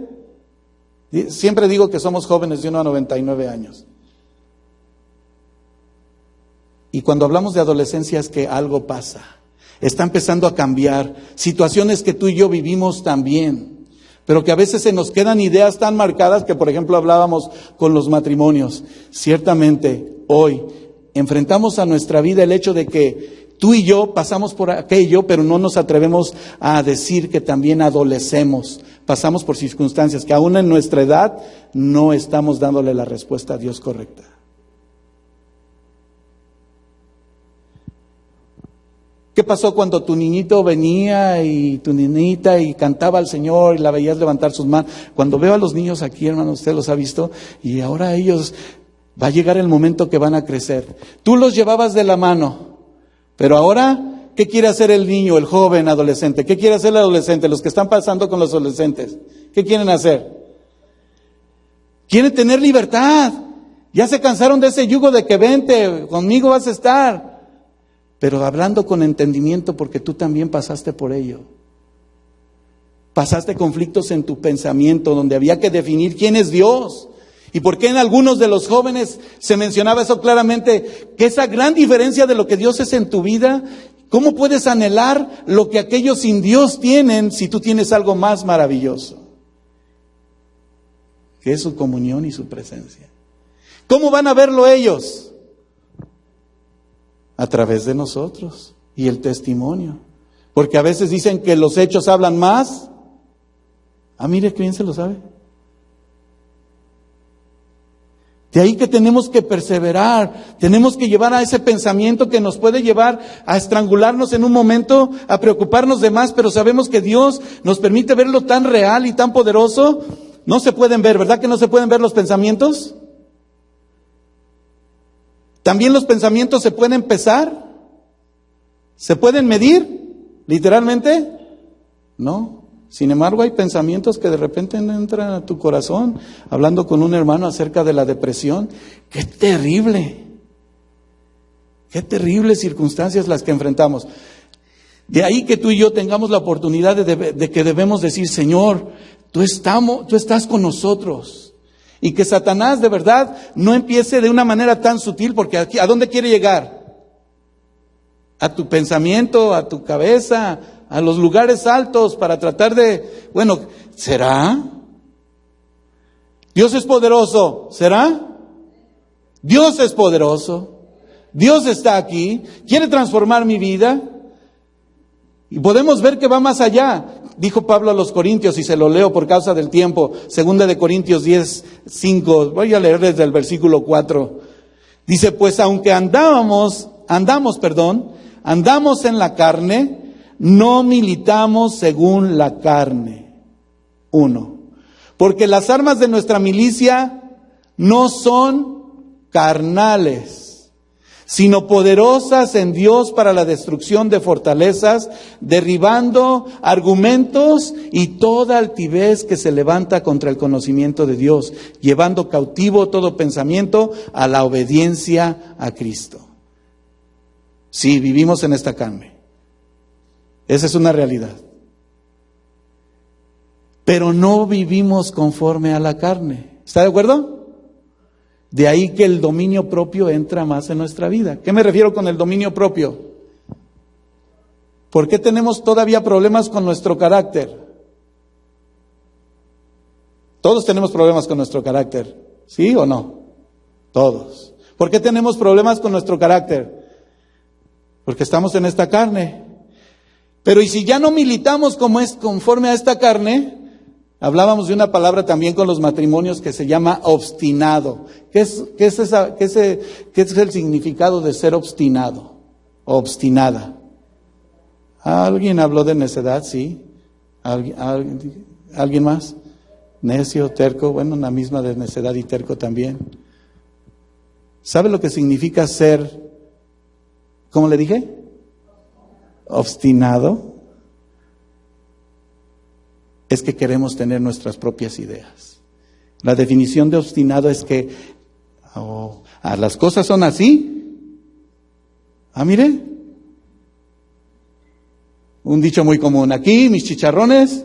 Siempre digo que somos jóvenes de 1 a 99 años. Y cuando hablamos de adolescencia es que algo pasa. Está empezando a cambiar. Situaciones que tú y yo vivimos también. Pero que a veces se nos quedan ideas tan marcadas que, por ejemplo, hablábamos con los matrimonios. Ciertamente, hoy enfrentamos a nuestra vida el hecho de que tú y yo pasamos por aquello, pero no nos atrevemos a decir que también adolecemos. Pasamos por circunstancias que aún en nuestra edad no estamos dándole la respuesta a Dios correcta. ¿Qué pasó cuando tu niñito venía y tu niñita y cantaba al Señor y la veías levantar sus manos? Cuando veo a los niños aquí, hermano, usted los ha visto, y ahora ellos, va a llegar el momento que van a crecer. Tú los llevabas de la mano, pero ahora, ¿qué quiere hacer el niño, el joven adolescente? ¿Qué quiere hacer el adolescente? Los que están pasando con los adolescentes, ¿qué quieren hacer? Quieren tener libertad. Ya se cansaron de ese yugo de que vente, conmigo vas a estar. Pero hablando con entendimiento, porque tú también pasaste por ello. Pasaste conflictos en tu pensamiento, donde había que definir quién es Dios. Y por qué en algunos de los jóvenes se mencionaba eso claramente, que esa gran diferencia de lo que Dios es en tu vida, ¿cómo puedes anhelar lo que aquellos sin Dios tienen si tú tienes algo más maravilloso? Que es su comunión y su presencia. ¿Cómo van a verlo ellos? A través de nosotros y el testimonio. Porque a veces dicen que los hechos hablan más. Mire, ¿quién se lo sabe? De ahí que tenemos que perseverar, tenemos que llevar a ese pensamiento que nos puede llevar a estrangularnos en un momento, a preocuparnos de más, pero sabemos que Dios nos permite verlo tan real y tan poderoso. No se pueden ver, ¿verdad que no se pueden ver los pensamientos? ¿También los pensamientos se pueden pesar? ¿Se pueden medir? ¿Literalmente? No. Sin embargo, hay pensamientos que de repente entran a tu corazón. Hablando con un hermano acerca de la depresión. ¡Qué terrible! ¡Qué terribles circunstancias las que enfrentamos! De ahí que tú y yo tengamos la oportunidad de que debemos decir, Señor, tú estás con nosotros. Y que Satanás de verdad no empiece de una manera tan sutil, porque aquí, ¿a dónde quiere llegar? A tu pensamiento, a tu cabeza, a los lugares altos para tratar de, bueno, ¿será? Dios es poderoso, ¿será? Dios es poderoso, Dios está aquí, quiere transformar mi vida. Y podemos ver que va más allá. Dijo Pablo a los Corintios, y se lo leo por causa del tiempo, 2 Corintios 10:5, voy a leer desde el versículo 4. Dice, pues aunque andamos en la carne, no militamos según la carne. 1. Porque las armas de nuestra milicia no son carnales, sino poderosas en Dios para la destrucción de fortalezas, derribando argumentos y toda altivez que se levanta contra el conocimiento de Dios, llevando cautivo todo pensamiento a la obediencia a Cristo. Sí, vivimos en esta carne. Esa es una realidad. Pero no vivimos conforme a la carne. ¿Está de acuerdo? De ahí que el dominio propio entra más en nuestra vida. ¿Qué me refiero con el dominio propio? ¿Por qué tenemos todavía problemas con nuestro carácter? Todos tenemos problemas con nuestro carácter, ¿sí o no? Todos. ¿Por qué tenemos problemas con nuestro carácter? Porque estamos en esta carne. Pero ¿y si ya no militamos como es conforme a esta carne? Hablábamos de una palabra también con los matrimonios que se llama obstinado. ¿Qué es el significado de ser obstinado o obstinada? ¿Alguien habló de necedad? Sí. ¿Alguien más? Necio, terco, bueno, la misma de necedad y terco también. ¿Sabe lo que significa ser, cómo le dije? Obstinado. Es que queremos tener nuestras propias ideas. La definición de obstinado es que las cosas son así. Mire, un dicho muy común. Aquí mis chicharrones.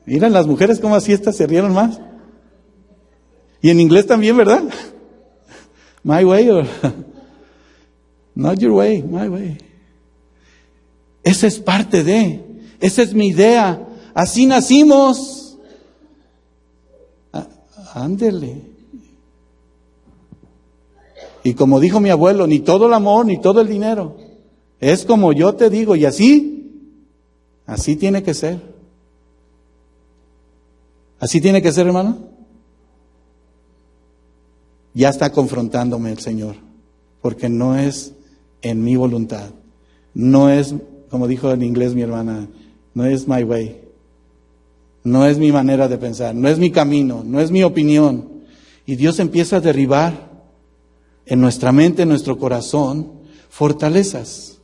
Miren las mujeres como así estas se rieron más. Y en inglés también, ¿verdad? My way or not your way, my way. Esa es parte de, esa es mi idea. Así nacimos. Ándele. Y como dijo mi abuelo, ni todo el amor, ni todo el dinero. Es como yo te digo, y así tiene que ser. Así tiene que ser, hermano. Ya está confrontándome el Señor, porque no es en mi voluntad. No es, como dijo en inglés mi hermana, no es my way. No es mi manera de pensar, no es mi camino, no es mi opinión. Y Dios empieza a derribar en nuestra mente, en nuestro corazón, fortalezas.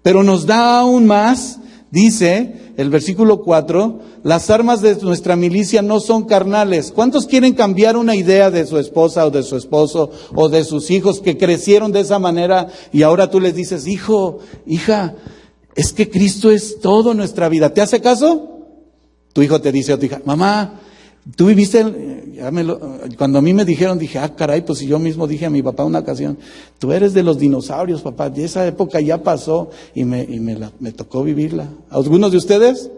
Pero nos da aún más, dice el versículo 4, las armas de nuestra milicia no son carnales. ¿Cuántos quieren cambiar una idea de su esposa o de su esposo o de sus hijos que crecieron de esa manera y ahora tú les dices, hijo, hija, es que Cristo es todo en nuestra vida? ¿Te hace caso? Tu hijo te dice a tu hija, mamá, tú viviste, cuando a mí me dijeron, dije, caray, pues si yo mismo dije a mi papá una ocasión, tú eres de los dinosaurios, papá, de esa época ya pasó y me tocó vivirla. ¿A algunos de ustedes?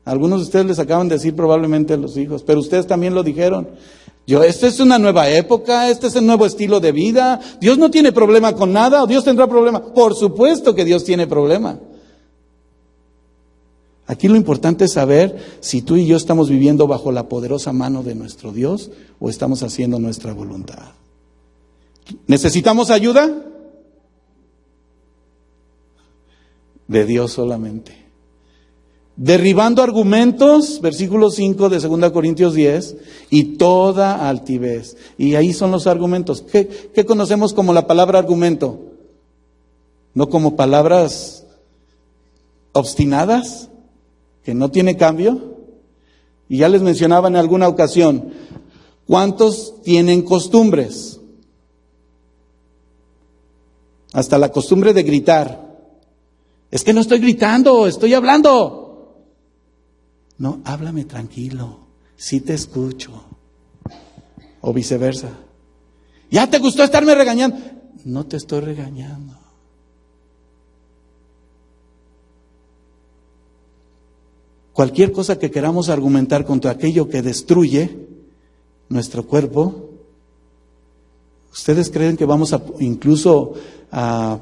Algunos de ustedes les acaban de decir probablemente a los hijos, pero ustedes también lo dijeron. Esta es una nueva época, este es el nuevo estilo de vida, Dios no tiene problema con nada, ¿o Dios tendrá problema? Por supuesto que Dios tiene problema. Aquí lo importante es saber si tú y yo estamos viviendo bajo la poderosa mano de nuestro Dios o estamos haciendo nuestra voluntad. ¿Necesitamos ayuda? De Dios solamente. Derribando argumentos, versículo 5 de 2 Corintios 10, y toda altivez. Y ahí son los argumentos. ¿Qué conocemos como la palabra argumento? No como palabras obstinadas, que no tiene cambio. Y ya les mencionaba en alguna ocasión, ¿cuántos tienen costumbres? Hasta la costumbre de gritar. Es que no estoy gritando, estoy hablando. No, háblame tranquilo, sí te escucho. O viceversa. ¿Ya te gustó estarme regañando? No te estoy regañando. Cualquier cosa que queramos argumentar contra aquello que destruye nuestro cuerpo, ¿ustedes creen que vamos incluso a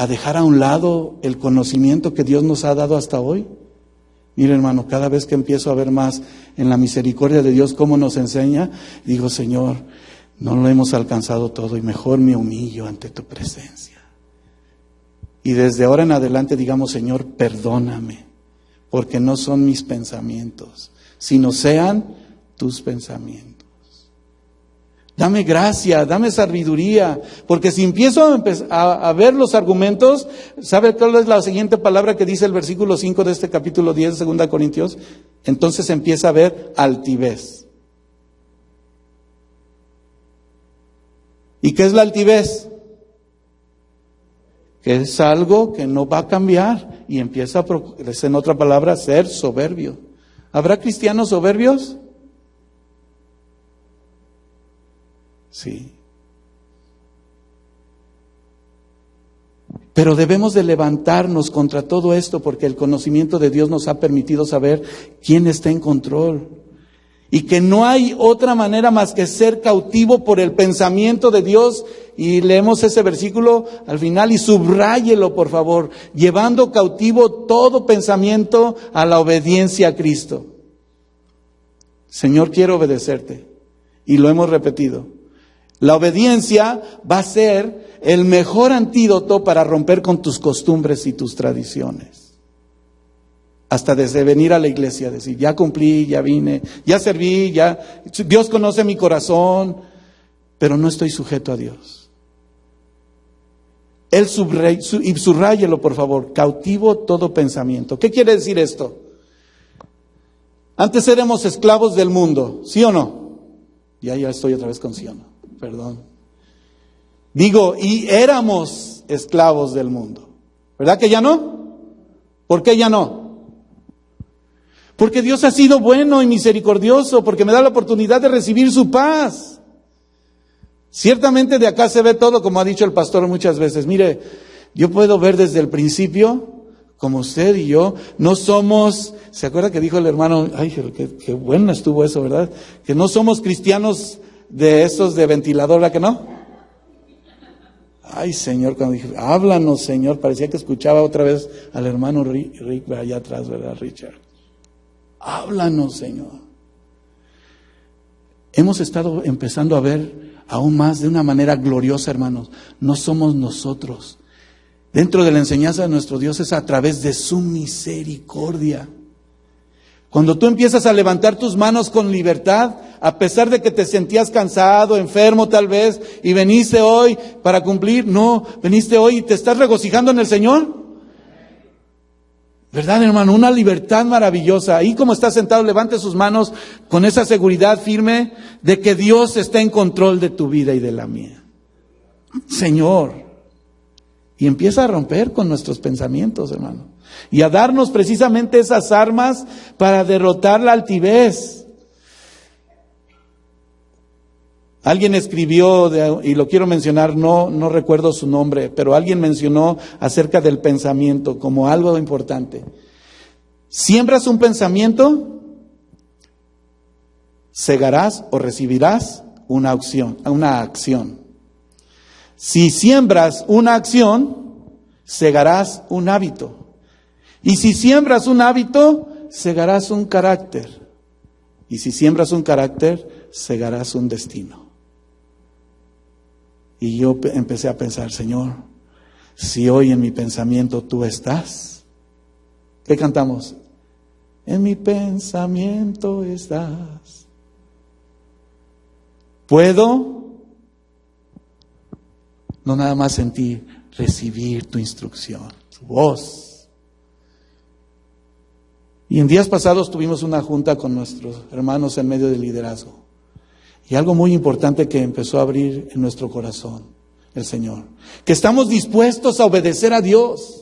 dejar a un lado el conocimiento que Dios nos ha dado hasta hoy? Mire, hermano, cada vez que empiezo a ver más en la misericordia de Dios cómo nos enseña, digo, Señor, no lo hemos alcanzado todo y mejor me humillo ante tu presencia. Y desde ahora en adelante digamos, Señor, perdóname. Porque no son mis pensamientos, sino sean tus pensamientos. Dame gracia, dame sabiduría, porque si empiezo a ver los argumentos, ¿sabe cuál es la siguiente palabra que dice el versículo 5 de este capítulo 10 de 2 Corintios? Entonces empieza a ver altivez. ¿Y qué es la altivez? Que es algo que no va a cambiar y empieza a, en otra palabra, a ser soberbio. ¿Habrá cristianos soberbios? Sí. Pero debemos de levantarnos contra todo esto porque el conocimiento de Dios nos ha permitido saber quién está en control. Y que no hay otra manera más que ser cautivo por el pensamiento de Dios. Y leemos ese versículo al final y subráyelo, por favor. Llevando cautivo todo pensamiento a la obediencia a Cristo. Señor, quiero obedecerte. Y lo hemos repetido. La obediencia va a ser el mejor antídoto para romper con tus costumbres y tus tradiciones. Hasta desde venir a la iglesia, decir, ya cumplí, ya vine, ya serví, ya Dios conoce mi corazón, pero no estoy sujeto a Dios. Él y subráyelo, por favor, cautivo todo pensamiento. ¿Qué quiere decir esto? Antes éramos esclavos del mundo, ¿sí o no? Ya estoy otra vez con sí o no. Perdón. Digo, y éramos esclavos del mundo. ¿Verdad que ya no? ¿Por qué ya no? Porque Dios ha sido bueno y misericordioso, porque me da la oportunidad de recibir su paz. Ciertamente de acá se ve todo, como ha dicho el pastor muchas veces. Mire, yo puedo ver desde el principio, como usted y yo, no somos, ¿se acuerda que dijo el hermano? Ay, qué bueno estuvo eso, ¿verdad? Que no somos cristianos de esos de ventilador, ¿verdad que no? Ay, Señor, cuando dije, háblanos, Señor, parecía que escuchaba otra vez al hermano Rick allá atrás, ¿verdad, Richard? Háblanos, Señor. Hemos estado empezando a ver aún más de una manera gloriosa, hermanos. No somos nosotros. Dentro de la enseñanza de nuestro Dios es a través de su misericordia. Cuando tú empiezas a levantar tus manos con libertad, a pesar de que te sentías cansado, enfermo tal vez, y veniste hoy para cumplir, no, veniste hoy y te estás regocijando en el Señor. ¿Verdad, hermano? Una libertad maravillosa. Ahí como está sentado, levante sus manos con esa seguridad firme de que Dios está en control de tu vida y de la mía. Señor. Y empieza a romper con nuestros pensamientos, hermano. Y a darnos precisamente esas armas para derrotar la altivez. Alguien escribió, y lo quiero mencionar, no recuerdo su nombre, pero alguien mencionó acerca del pensamiento como algo importante. Siembras un pensamiento, segarás o recibirás una acción. Si siembras una acción, segarás un hábito. Y si siembras un hábito, segarás un carácter. Y si siembras un carácter, segarás un destino. Y yo empecé a pensar, Señor, si hoy en mi pensamiento tú estás, ¿qué cantamos? En mi pensamiento estás. Puedo, no nada más sentir, recibir tu instrucción, tu voz. Y en días pasados tuvimos una junta con nuestros hermanos en medio del liderazgo. Y algo muy importante que empezó a abrir en nuestro corazón el Señor. Que estamos dispuestos a obedecer a Dios.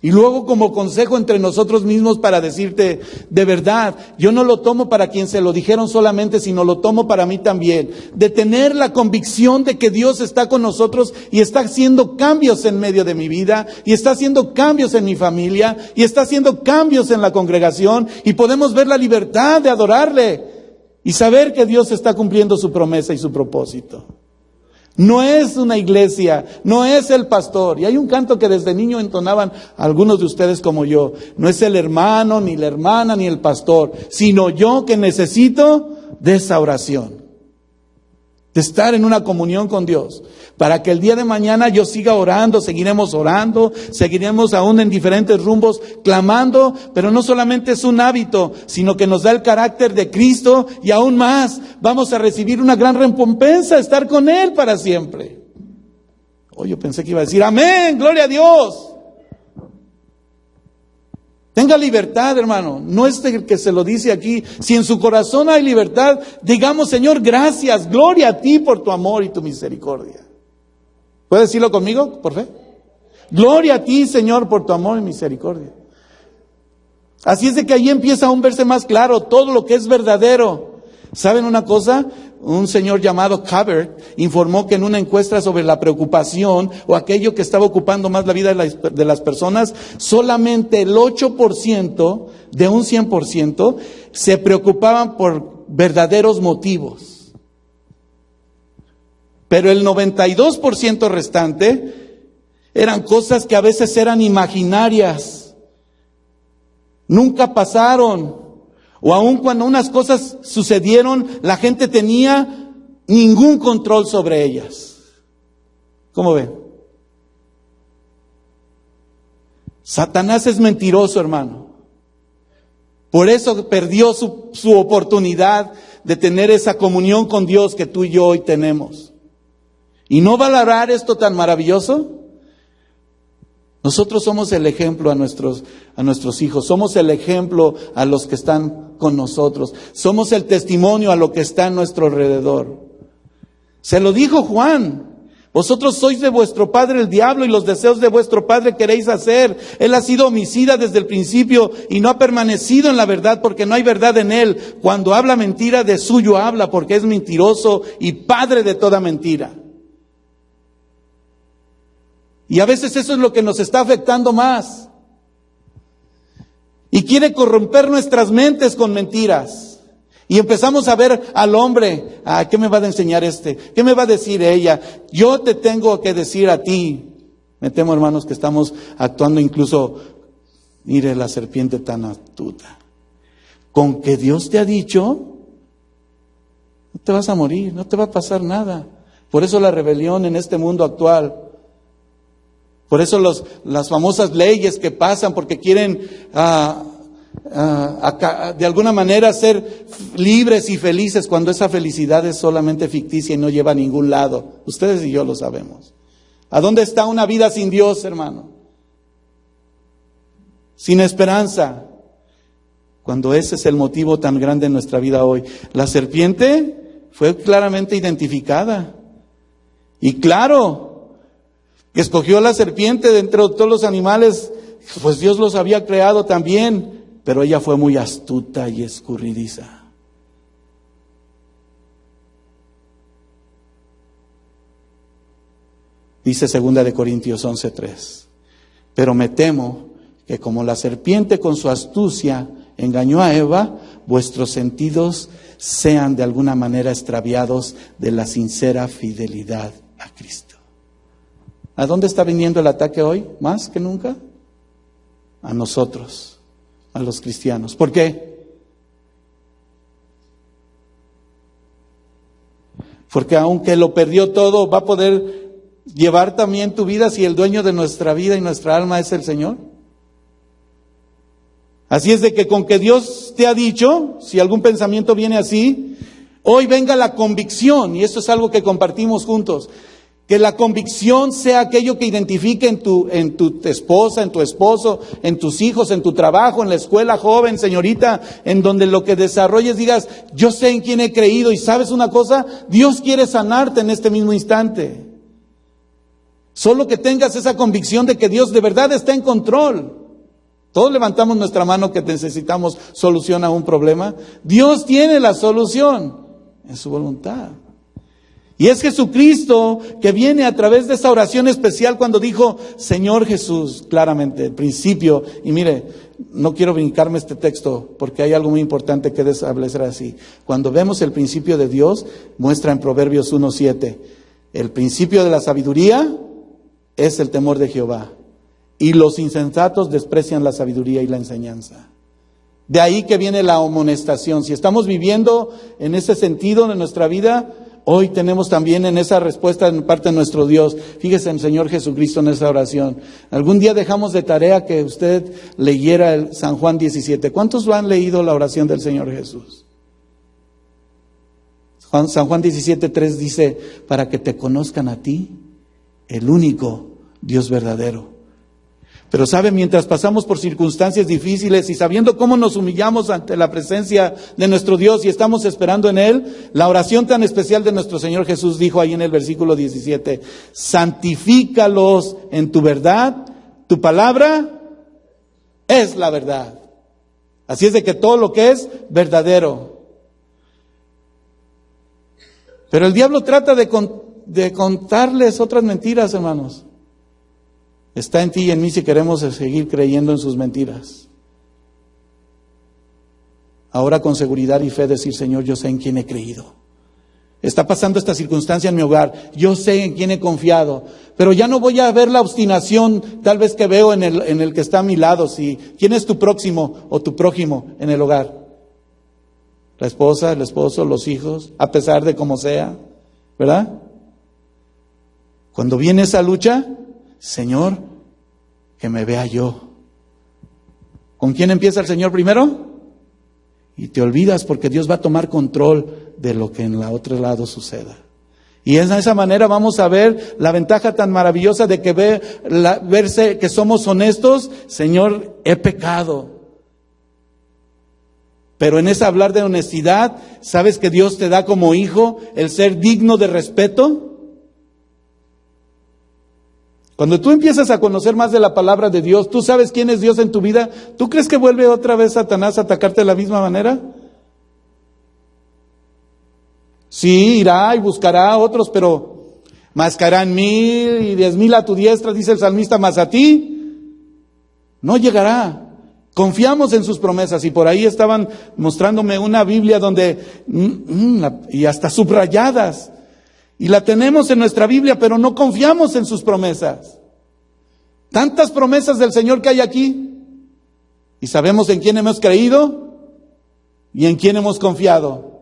Y luego como consejo entre nosotros mismos para decirte, de verdad, yo no lo tomo para quien se lo dijeron solamente, sino lo tomo para mí también. De tener la convicción de que Dios está con nosotros y está haciendo cambios en medio de mi vida, y está haciendo cambios en mi familia, y está haciendo cambios en la congregación, y podemos ver la libertad de adorarle y saber que Dios está cumpliendo su promesa y su propósito. No es una iglesia, no es el pastor. Y hay un canto que desde niño entonaban algunos de ustedes como yo. No es el hermano, ni la hermana, ni el pastor, sino yo que necesito de esa oración. de estar en una comunión con Dios, para que el día de mañana yo siga orando, seguiremos aún en diferentes rumbos clamando, pero no solamente es un hábito, sino que nos da el carácter de Cristo y aún más, vamos a recibir una gran recompensa, estar con Él para siempre. Yo pensé que iba a decir amén, gloria a Dios. Tenga libertad, hermano. No es el que se lo dice aquí. Si en su corazón hay libertad, digamos, Señor, gracias, gloria a ti por tu amor y tu misericordia. ¿Puede decirlo conmigo, por fe? Gloria a ti, Señor, por tu amor y misericordia. Así es de que ahí empieza a verse más claro todo lo que es verdadero. ¿Saben una cosa? Un señor llamado Cabert informó que en una encuesta sobre la preocupación o aquello que estaba ocupando más la vida de las personas, solamente el 8% de un 100% se preocupaban por verdaderos motivos. Pero el 92% restante eran cosas que a veces eran imaginarias, nunca pasaron. O aun cuando unas cosas sucedieron, la gente tenía ningún control sobre ellas. ¿Cómo ven? Satanás es mentiroso, hermano. Por eso perdió su oportunidad de tener esa comunión con Dios que tú y yo hoy tenemos. ¿Y no valorar esto tan maravilloso? Nosotros somos el ejemplo a nuestros hijos, somos el ejemplo a los que están con nosotros, somos el testimonio a lo que está a nuestro alrededor. Se lo dijo Juan: vosotros sois de vuestro padre el diablo y los deseos de vuestro padre queréis hacer. Él ha sido homicida desde el principio y no ha permanecido en la verdad porque no hay verdad en él. Cuando habla mentira, de suyo habla porque es mentiroso y padre de toda mentira. Y a veces eso es lo que nos está afectando más. Y quiere corromper nuestras mentes con mentiras. Y empezamos a ver al hombre: ¿qué me va a enseñar este? ¿Qué me va a decir ella? Yo te tengo que decir a ti. Me temo, hermanos, que estamos actuando incluso, mire, la serpiente tan astuta. Con que Dios te ha dicho, no te vas a morir, no te va a pasar nada. Por eso la rebelión en este mundo actual. Por eso las famosas leyes que pasan, porque quieren de alguna manera ser libres y felices, cuando esa felicidad es solamente ficticia y no lleva a ningún lado. Ustedes y yo lo sabemos. ¿A dónde está una vida sin Dios, hermano? Sin esperanza. Cuando ese es el motivo tan grande en nuestra vida hoy. La serpiente fue claramente identificada. Y claro, que escogió la serpiente de entre todos los animales, pues Dios los había creado también, pero ella fue muy astuta y escurridiza. Dice 2 Corintios 11:3: pero me temo que como la serpiente con su astucia engañó a Eva, vuestros sentidos sean de alguna manera extraviados de la sincera fidelidad a Cristo. ¿A dónde está viniendo el ataque hoy? Más que nunca a nosotros, a los cristianos. ¿Por qué? Porque aunque lo perdió todo, ¿va a poder llevar también tu vida si el dueño de nuestra vida y nuestra alma es el Señor? Así es de que con que Dios te ha dicho, si algún pensamiento viene así, hoy venga la convicción, y esto es algo que compartimos juntos. Que la convicción sea aquello que identifique en tu esposa, en tu esposo, en tus hijos, en tu trabajo, en la escuela, joven, señorita, en donde lo que desarrolles digas: yo sé en quién he creído. Y ¿sabes una cosa? Dios quiere sanarte en este mismo instante. Solo que tengas esa convicción de que Dios de verdad está en control. Todos levantamos nuestra mano que necesitamos solución a un problema. Dios tiene la solución en su voluntad. Y es Jesucristo que viene a través de esa oración especial cuando dijo: Señor Jesús, claramente, el principio. Y mire, no quiero brincarme este texto porque hay algo muy importante que establecer así. Cuando vemos el principio de Dios, muestra en Proverbios 1:7. El principio de la sabiduría es el temor de Jehová. Y los insensatos desprecian la sabiduría y la enseñanza. De ahí que viene la amonestación. Si estamos viviendo en ese sentido de nuestra vida, Hoy tenemos también en esa respuesta en parte de nuestro Dios. Fíjese en Señor Jesucristo en esa oración. Algún día dejamos de tarea que usted leyera el San Juan 17. ¿Cuántos lo han leído la oración del Señor Jesús? San Juan 17:3 dice, para que te conozcan a ti, el único Dios verdadero. Pero sabe, mientras pasamos por circunstancias difíciles y sabiendo cómo nos humillamos ante la presencia de nuestro Dios y estamos esperando en Él, la oración tan especial de nuestro Señor Jesús dijo ahí en el versículo 17, santifícalos en tu verdad, tu palabra es la verdad. Así es de que todo lo que es verdadero. Pero el diablo trata de contarles otras mentiras, hermanos. Está en ti y en mí si queremos seguir creyendo en sus mentiras. Ahora con seguridad y fe decir, Señor, yo sé en quién he creído. Está pasando esta circunstancia en mi hogar, yo sé en quién he confiado, pero ya no voy a ver la obstinación tal vez que veo en el que está a mi lado. Si, ¿quién es tu próximo o tu prójimo en el hogar? La esposa, el esposo, los hijos, a pesar de cómo sea, ¿verdad? Cuando viene esa lucha, Señor, que me vea yo. ¿Con quién empieza el Señor primero? Y te olvidas porque Dios va a tomar control de lo que en el otro lado suceda. Y de esa manera vamos a ver la ventaja tan maravillosa de que verse que somos honestos. Señor, he pecado. Pero en ese hablar de honestidad, ¿sabes que Dios te da como hijo el ser digno de respeto? Cuando tú empiezas a conocer más de la palabra de Dios, tú sabes quién es Dios en tu vida, ¿tú crees que vuelve otra vez Satanás a atacarte de la misma manera? Sí, irá y buscará a otros, pero más caerán 1000 y 10,000 a tu diestra, dice el salmista, más a ti no llegará. Confiamos en sus promesas y por ahí estaban mostrándome una Biblia donde, y hasta subrayadas. Y la tenemos en nuestra Biblia, pero no confiamos en sus promesas. Tantas promesas del Señor que hay aquí. Y sabemos en quién hemos creído y en quién hemos confiado.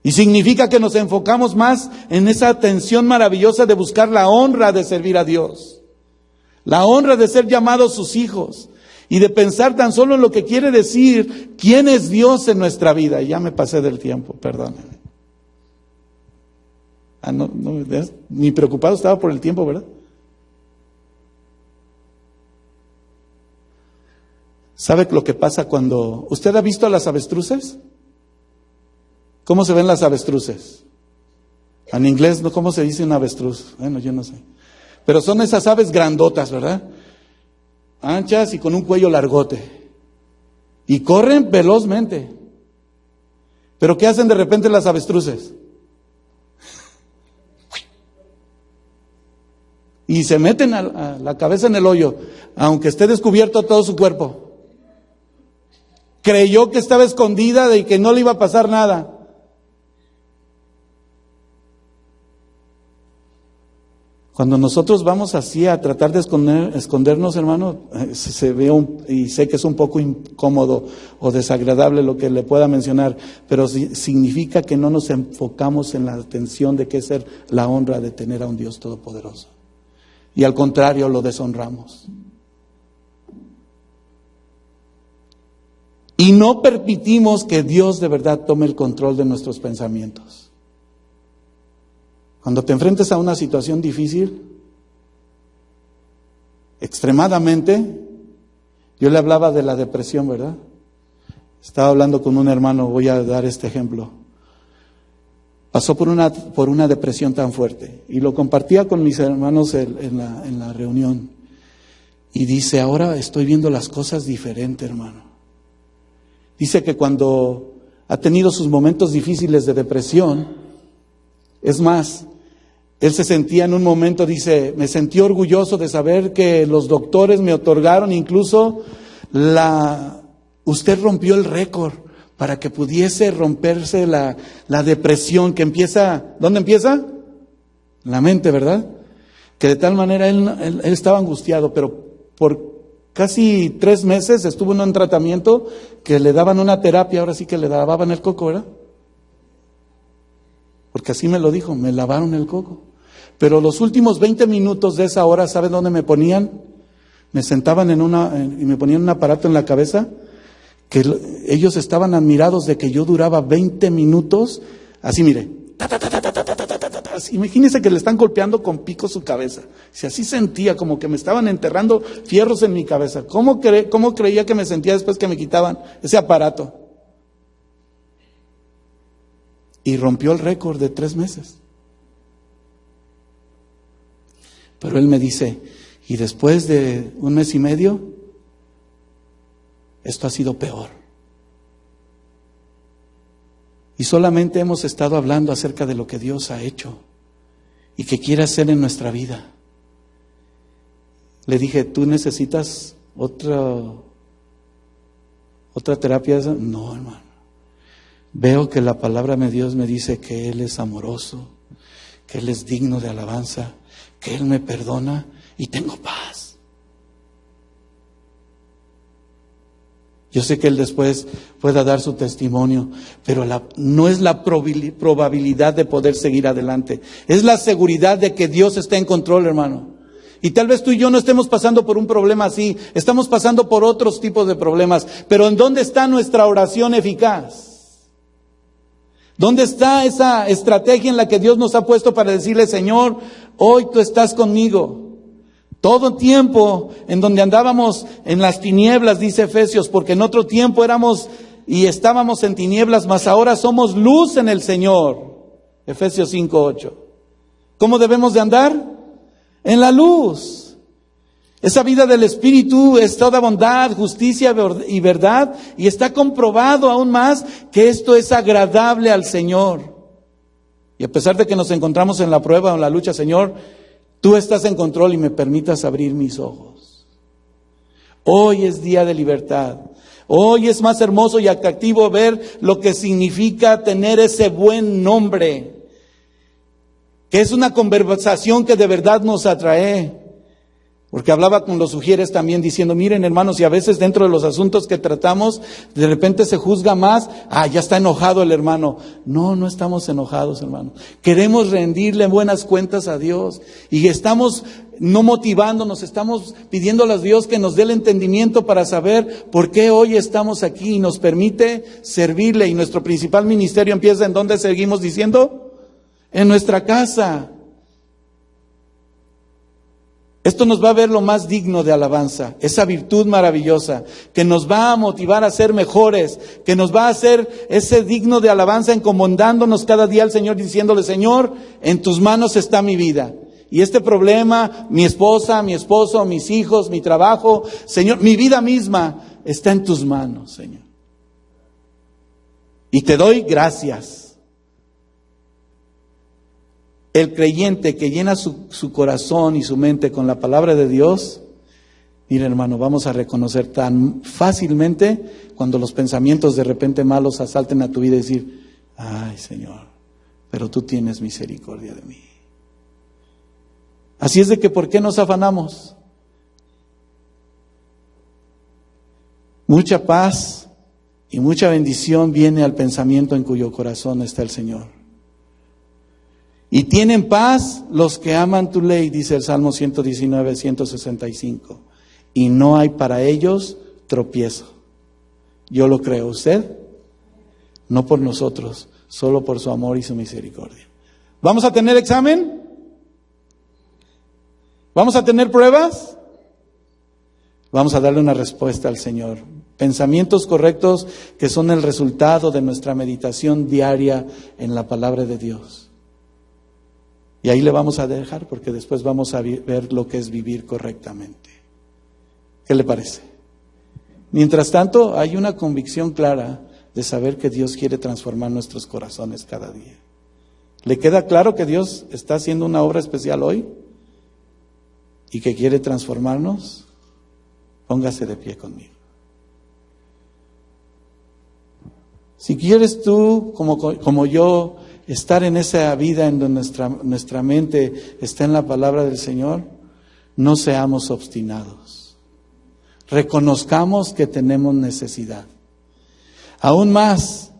Y significa que nos enfocamos más en esa atención maravillosa de buscar la honra de servir a Dios. La honra de ser llamados sus hijos. Y de pensar tan solo en lo que quiere decir quién es Dios en nuestra vida. Y ya me pasé del tiempo, perdónenme. Ni preocupado estaba por el tiempo, ¿verdad? ¿Sabe lo que pasa cuando... ¿Usted ha visto a las avestruces? ¿Cómo se ven las avestruces? En inglés, ¿cómo se dice un avestruz? Bueno, yo no sé. Pero son esas aves grandotas, ¿verdad? Anchas y con un cuello largote. Y corren velozmente. ¿Pero qué hacen de repente las avestruces? Y se meten a la cabeza en el hoyo, aunque esté descubierto todo su cuerpo. Creyó que estaba escondida y que no le iba a pasar nada. Cuando nosotros vamos así a tratar de escondernos, hermano, se ve y sé que es un poco incómodo o desagradable lo que le pueda mencionar, pero significa que no nos enfocamos en la atención de qué es ser la honra de tener a un Dios todopoderoso. Y al contrario, lo deshonramos. Y no permitimos que Dios de verdad tome el control de nuestros pensamientos. Cuando te enfrentes a una situación difícil, extremadamente, yo le hablaba de la depresión, ¿verdad? Estaba hablando con un hermano, voy a dar este ejemplo. Pasó por una depresión tan fuerte y lo compartía con mis hermanos en la reunión. Y dice, ahora estoy viendo las cosas diferente, hermano. Dice que cuando ha tenido sus momentos difíciles de depresión, es más, él se sentía en un momento, dice, me sentí orgulloso de saber que los doctores me otorgaron incluso usted rompió el récord para que pudiese romperse la depresión que empieza, ¿dónde empieza? En la mente, ¿verdad? Que de tal manera él estaba angustiado, pero por casi 3 meses estuvo en un tratamiento que le daban una terapia, ahora sí que le daban el coco, ¿verdad? porque así me lo dijo, me lavaron el coco. Pero los últimos 20 minutos de esa hora, ¿sabe dónde me ponían? Me sentaban y me ponían un aparato en la cabeza, que ellos estaban admirados de que yo duraba 20 minutos, así mire, imagínense que le están golpeando con pico su cabeza. Si así sentía, como que me estaban enterrando fierros en mi cabeza. ¿Cómo creía que me sentía después que me quitaban ese aparato? Y rompió el récord de 3 meses. Pero él me dice, y después de 1 mes y medio, esto ha sido peor. Y solamente hemos estado hablando acerca de lo que Dios ha hecho y que quiere hacer en nuestra vida. Le dije, ¿tú necesitas otra terapia? No, hermano. Veo que la palabra de Dios me dice que Él es amoroso, que Él es digno de alabanza, que Él me perdona y tengo paz. Yo sé que Él después pueda dar su testimonio, pero no es la probabilidad de poder seguir adelante. Es la seguridad de que Dios está en control, hermano. Y tal vez tú y yo no estemos pasando por un problema así, estamos pasando por otros tipos de problemas. Pero ¿en dónde está nuestra oración eficaz? ¿Dónde está esa estrategia en la que Dios nos ha puesto para decirle, Señor, hoy tú estás conmigo? Todo tiempo en donde andábamos en las tinieblas, dice Efesios, porque en otro tiempo éramos y estábamos en tinieblas, mas ahora somos luz en el Señor. Efesios 5:8. ¿Cómo debemos de andar? En la luz. Esa vida del Espíritu es toda bondad, justicia y verdad, y está comprobado aún más que esto es agradable al Señor. Y a pesar de que nos encontramos en la prueba o en la lucha, Señor, tú estás en control y me permitas abrir mis ojos. Hoy es día de libertad. Hoy es más hermoso y atractivo ver lo que significa tener ese buen nombre, que es una conversación que de verdad nos atrae. Porque hablaba con los sugieres también diciendo, miren hermanos, y a veces dentro de los asuntos que tratamos, de repente se juzga más, ya está enojado el hermano. No, no estamos enojados, hermano. Queremos rendirle buenas cuentas a Dios. Y estamos no motivándonos, estamos pidiéndole a Dios que nos dé el entendimiento para saber por qué hoy estamos aquí y nos permite servirle. Y nuestro principal ministerio empieza en donde seguimos diciendo, en nuestra casa. Esto nos va a ver lo más digno de alabanza, esa virtud maravillosa, que nos va a motivar a ser mejores, que nos va a hacer ese digno de alabanza encomendándonos cada día al Señor, diciéndole, Señor, en tus manos está mi vida. Y este problema, mi esposa, mi esposo, mis hijos, mi trabajo, Señor, mi vida misma está en tus manos, Señor. Y te doy gracias. El creyente que llena su corazón y su mente con la palabra de Dios, mira hermano, vamos a reconocer tan fácilmente cuando los pensamientos de repente malos asalten a tu vida y decir, ay Señor, pero tú tienes misericordia de mí. Así es de que ¿por qué nos afanamos? Mucha paz y mucha bendición viene al pensamiento en cuyo corazón está el Señor. Y tienen paz los que aman tu ley, dice el Salmo 119, 165. Y no hay para ellos tropiezo. Yo lo creo. ¿Usted? No por nosotros, solo por su amor y su misericordia. ¿Vamos a tener examen? ¿Vamos a tener pruebas? Vamos a darle una respuesta al Señor. Pensamientos correctos que son el resultado de nuestra meditación diaria en la palabra de Dios. Y ahí le vamos a dejar porque después vamos a ver lo que es vivir correctamente. ¿Qué le parece? Mientras tanto, hay una convicción clara de saber que Dios quiere transformar nuestros corazones cada día. ¿Le queda claro que Dios está haciendo una obra especial hoy? ¿Y que quiere transformarnos? Póngase de pie conmigo. Si quieres tú, como yo, estar en esa vida en donde nuestra mente está en la palabra del Señor, no seamos obstinados. Reconozcamos que tenemos necesidad. Aún más,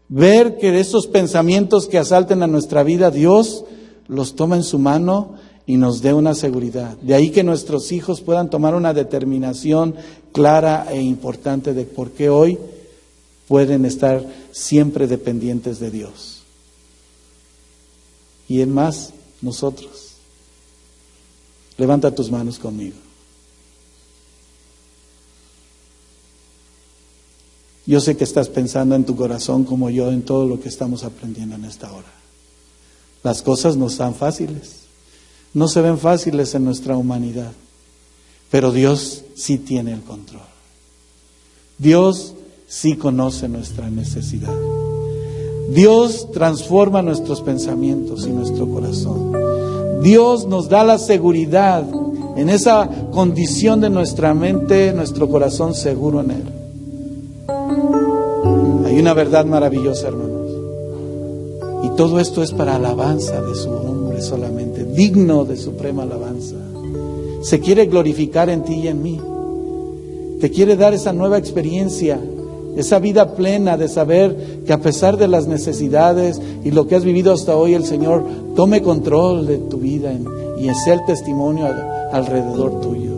Ver que esos pensamientos que asalten a nuestra vida, Dios los toma en su mano y nos dé una seguridad. De ahí que nuestros hijos puedan tomar una determinación clara e importante de por qué hoy pueden estar siempre dependientes de Dios. Y en más, nosotros. Levanta tus manos conmigo. Yo sé que estás pensando en tu corazón como yo en todo lo que estamos aprendiendo en esta hora. Las cosas no están fáciles, no se ven fáciles en nuestra humanidad, pero Dios sí tiene el control. Dios sí conoce nuestra necesidad. Dios transforma nuestros pensamientos y nuestro corazón. Dios nos da la seguridad en esa condición de nuestra mente, nuestro corazón seguro en Él. Hay una verdad maravillosa, hermanos. Y todo esto es para alabanza de su nombre solamente, digno de suprema alabanza. Se quiere glorificar en ti y en mí. Te quiere dar esa nueva experiencia, esa vida plena de saber que a pesar de las necesidades y lo que has vivido hasta hoy, el Señor tome control de tu vida y sea el testimonio alrededor tuyo.